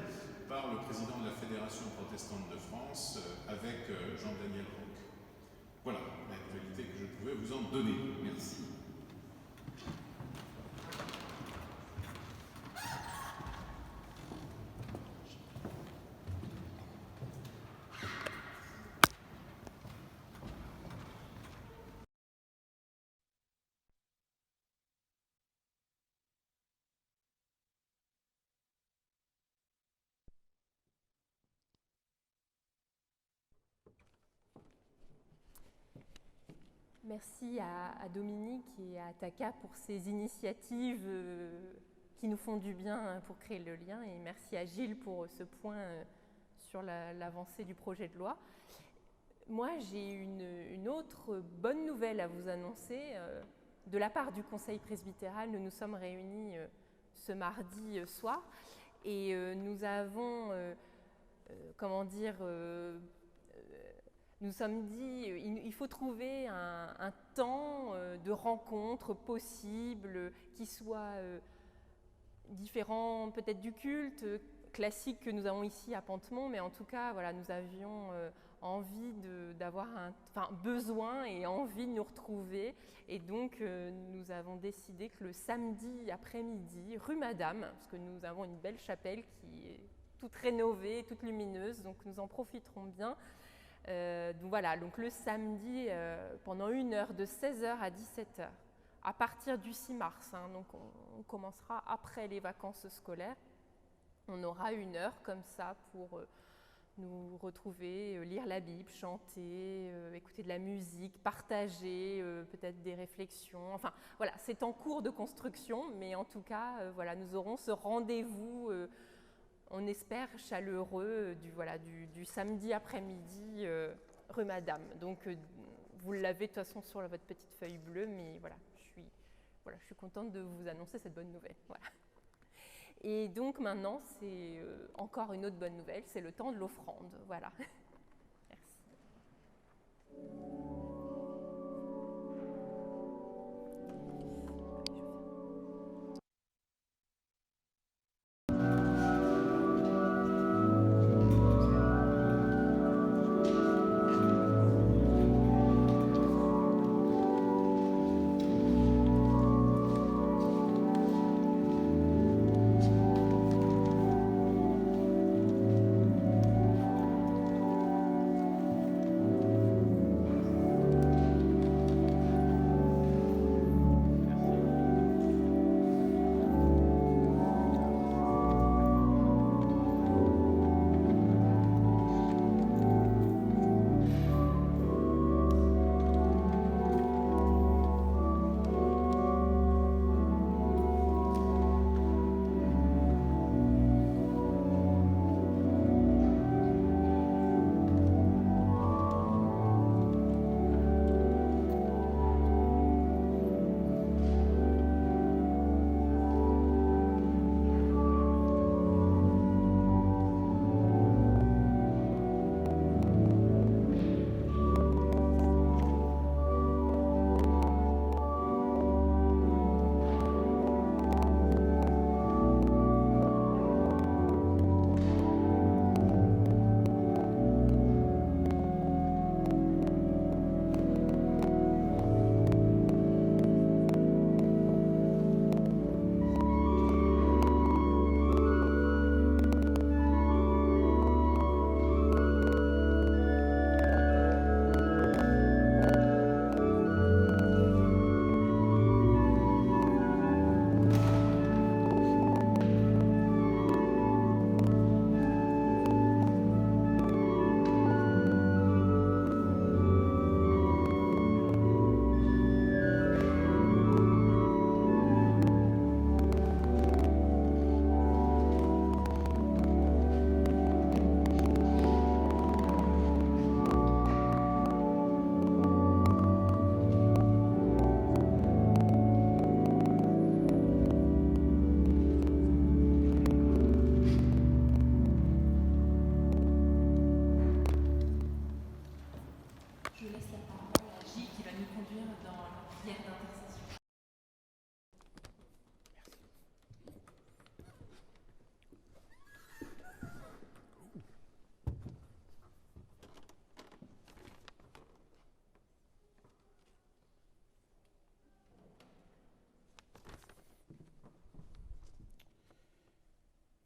par le président de la Fédération protestante de France, avec Jean-Daniel Roch. Voilà l'actualité que je pouvais vous en donner. Merci. Merci à Dominique et à Taka pour ces initiatives qui nous font du bien pour créer le lien. Et merci à Gilles pour ce point sur l'avancée du projet de loi. moi, j'ai une autre bonne nouvelle à vous annoncer. De la part du Conseil presbytéral, nous nous sommes réunis ce mardi soir et nous avons, nous sommes dit il faut trouver un temps de rencontre possible qui soit différent peut-être du culte classique que nous avons ici à Pantemont, mais en tout cas, voilà, nous avions envie d'avoir besoin et envie de nous retrouver. Et donc, nous avons décidé que le samedi après-midi, rue Madame, parce que nous avons une belle chapelle qui est toute rénovée, toute lumineuse, donc nous en profiterons bien. Donc voilà, donc le samedi, pendant 1 heure, de 16h à 17h, à partir du 6 mars, hein, donc on commencera après les vacances scolaires. On aura 1 heure comme ça pour nous retrouver, lire la Bible, chanter, écouter de la musique, partager peut-être des réflexions. Enfin voilà, c'est en cours de construction, mais en tout cas, voilà, nous aurons ce rendez-vous, on espère chaleureux, du samedi après-midi, rue Madame. Donc vous l'avez de toute façon sur votre petite feuille bleue, mais voilà, je suis contente de vous annoncer cette bonne nouvelle. Voilà. Et donc maintenant, c'est encore une autre bonne nouvelle, c'est le temps de l'offrande. Voilà. Merci.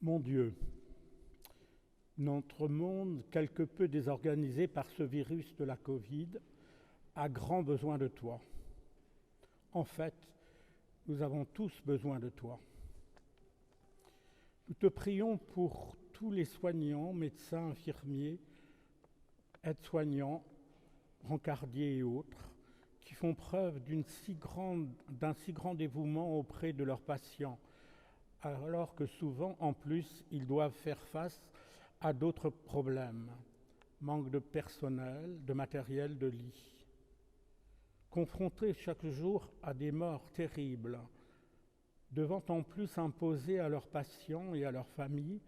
Mon Dieu, notre monde, quelque peu désorganisé par ce virus de la Covid, a grand besoin de toi. En fait, nous avons tous besoin de toi. Nous te prions pour tous les soignants, médecins, infirmiers, aides-soignants, brancardiers et autres, qui font preuve d'un si grand dévouement auprès de leurs patients, alors que souvent, en plus, ils doivent faire face à d'autres problèmes, manque de personnel, de matériel, de lit. Confrontés chaque jour à des morts terribles, devant en plus imposer à leurs patients et à leurs familles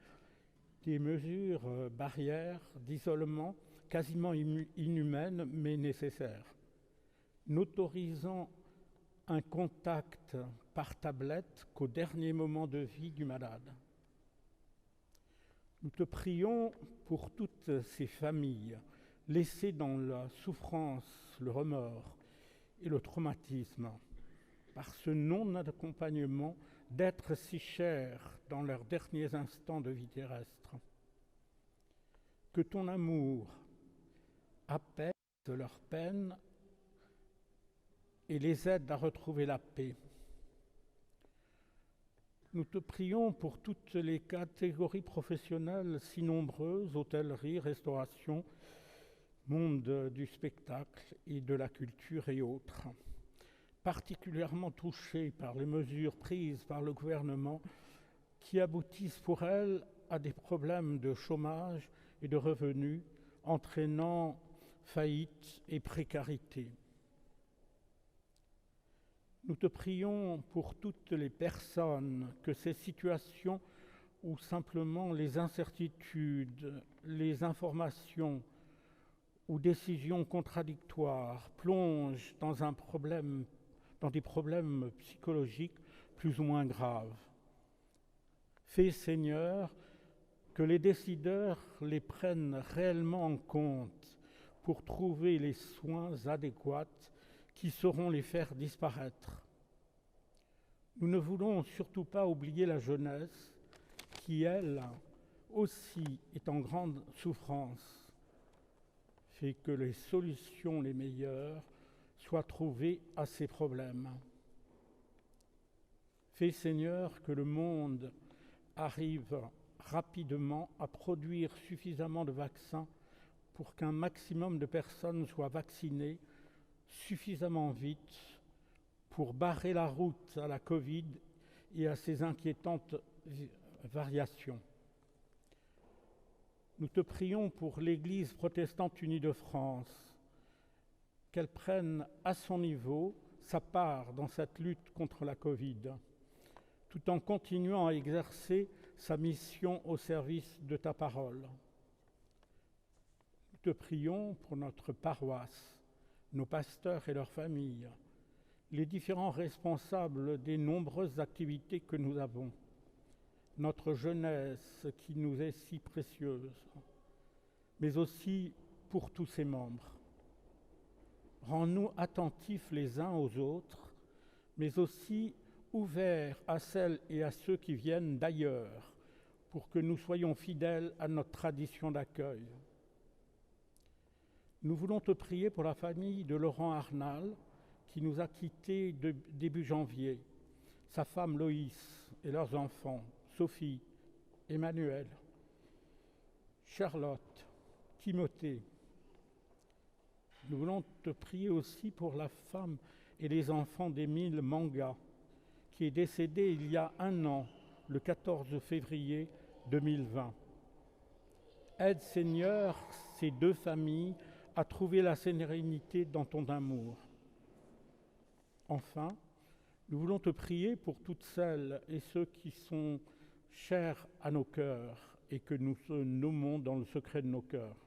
des mesures barrières d'isolement quasiment inhumaines mais nécessaires, n'autorisant un contact par tablette qu'au dernier moment de vie du malade. Nous te prions pour toutes ces familles laissées dans la souffrance, le remords et le traumatisme par ce non-accompagnement d'êtres si chers dans leurs derniers instants de vie terrestre. Que ton amour apaise leur peine et les aide à retrouver la paix. Nous te prions pour toutes les catégories professionnelles si nombreuses, hôtellerie, restauration, monde du spectacle et de la culture et autres, particulièrement touchées par les mesures prises par le gouvernement qui aboutissent pour elles à des problèmes de chômage et de revenus, entraînant faillite et précarité. Nous te prions pour toutes les personnes que ces situations ou simplement les incertitudes, les informations ou décisions contradictoires plongent dans des problèmes psychologiques plus ou moins graves. Fais, Seigneur, que les décideurs les prennent réellement en compte pour trouver les soins adéquats qui sauront les faire disparaître. Nous ne voulons surtout pas oublier la jeunesse qui, elle aussi, est en grande souffrance. Fais que les solutions les meilleures soient trouvées à ces problèmes. Fais, Seigneur, que le monde arrive rapidement à produire suffisamment de vaccins pour qu'un maximum de personnes soient vaccinées suffisamment vite pour barrer la route à la Covid et à ses inquiétantes variations. Nous te prions pour l'Église protestante unie de France, qu'elle prenne à son niveau sa part dans cette lutte contre la Covid, tout en continuant à exercer sa mission au service de ta parole. Nous te prions pour notre paroisse, nos pasteurs et leurs familles, les différents responsables des nombreuses activités que nous avons, notre jeunesse qui nous est si précieuse, mais aussi pour tous ses membres. Rends-nous attentifs les uns aux autres, mais aussi ouverts à celles et à ceux qui viennent d'ailleurs, pour que nous soyons fidèles à notre tradition d'accueil. Nous voulons te prier pour la famille de Laurent Arnal, qui nous a quittés début janvier, sa femme Loïs et leurs enfants, Sophie, Emmanuel, Charlotte, Timothée. Nous voulons te prier aussi pour la femme et les enfants d'Émile Manga, qui est décédé il y a 1 an, le 14 février 2020. Aide, Seigneur, ces 2 familles à trouver la sérénité dans ton amour. Enfin, nous voulons te prier pour toutes celles et ceux qui sont chers à nos cœurs et que nous nommons dans le secret de nos cœurs.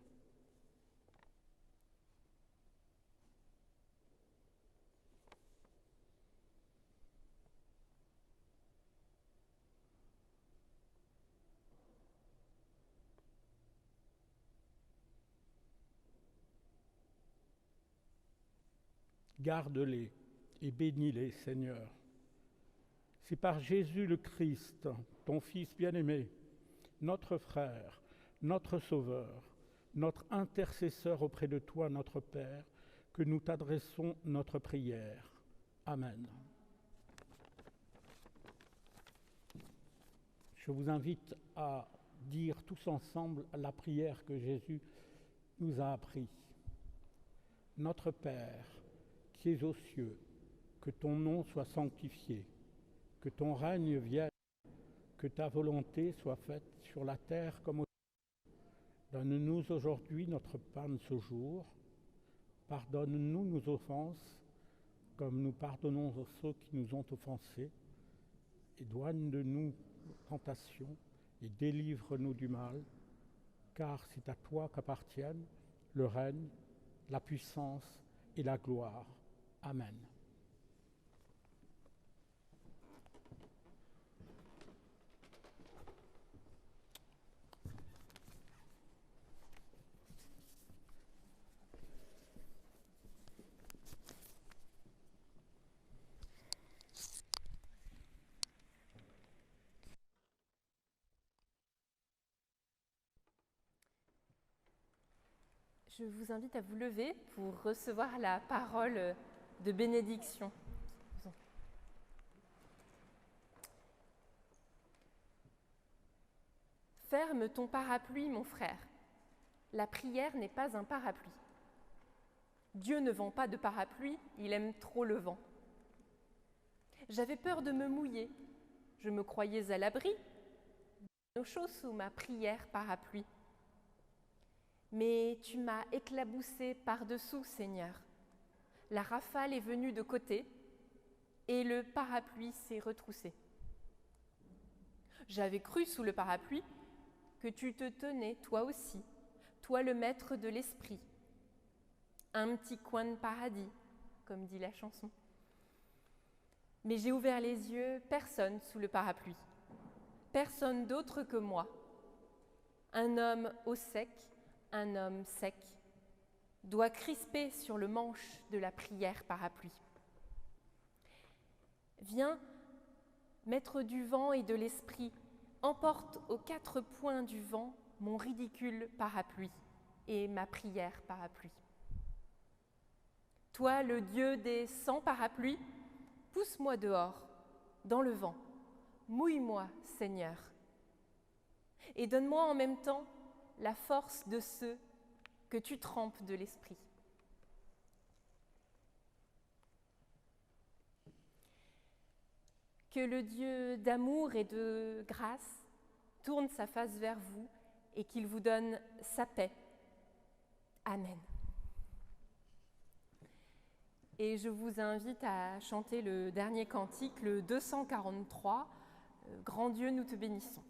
Garde-les et bénis-les, Seigneur. C'est par Jésus le Christ, ton Fils bien-aimé, notre frère, notre Sauveur, notre intercesseur auprès de toi, notre Père, que nous t'adressons notre prière. Amen. Je vous invite à dire tous ensemble la prière que Jésus nous a appris. Notre Père, qui es aux cieux, que ton nom soit sanctifié, que ton règne vienne, que ta volonté soit faite sur la terre comme au ciel. Donne-nous aujourd'hui notre pain de ce jour. Pardonne-nous nos offenses, comme nous pardonnons à ceux qui nous ont offensés. Éloigne de nous tentation et délivre-nous du mal, car c'est à toi qu'appartiennent le règne, la puissance et la gloire. Amen. Je vous invite à vous lever pour recevoir la parole de bénédiction. Ferme ton parapluie, mon frère. La prière n'est pas un parapluie. Dieu ne vend pas de parapluie, il aime trop le vent. J'avais peur de me mouiller. Je me croyais à l'abri de chaud sous ma prière parapluie. Mais tu m'as éclaboussé par-dessous, Seigneur. La rafale est venue de côté et le parapluie s'est retroussé. J'avais cru sous le parapluie que tu te tenais, toi aussi, toi le maître de l'esprit. Un petit coin de paradis, comme dit la chanson. Mais j'ai ouvert les yeux, personne sous le parapluie. Personne d'autre que moi. Un homme au sec, un homme sec, doit crisper sur le manche de la prière parapluie. Viens, maître du vent et de l'esprit, emporte aux quatre points du vent mon ridicule parapluie et ma prière parapluie. Toi, le Dieu des 100 parapluies, pousse-moi dehors, dans le vent, mouille-moi, Seigneur, et donne-moi en même temps la force de ceux que tu trempes de l'esprit. Que le Dieu d'amour et de grâce tourne sa face vers vous et qu'il vous donne sa paix. Amen. Et je vous invite à chanter le dernier cantique, le 243, « Grand Dieu, nous te bénissons ».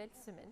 belle semaine.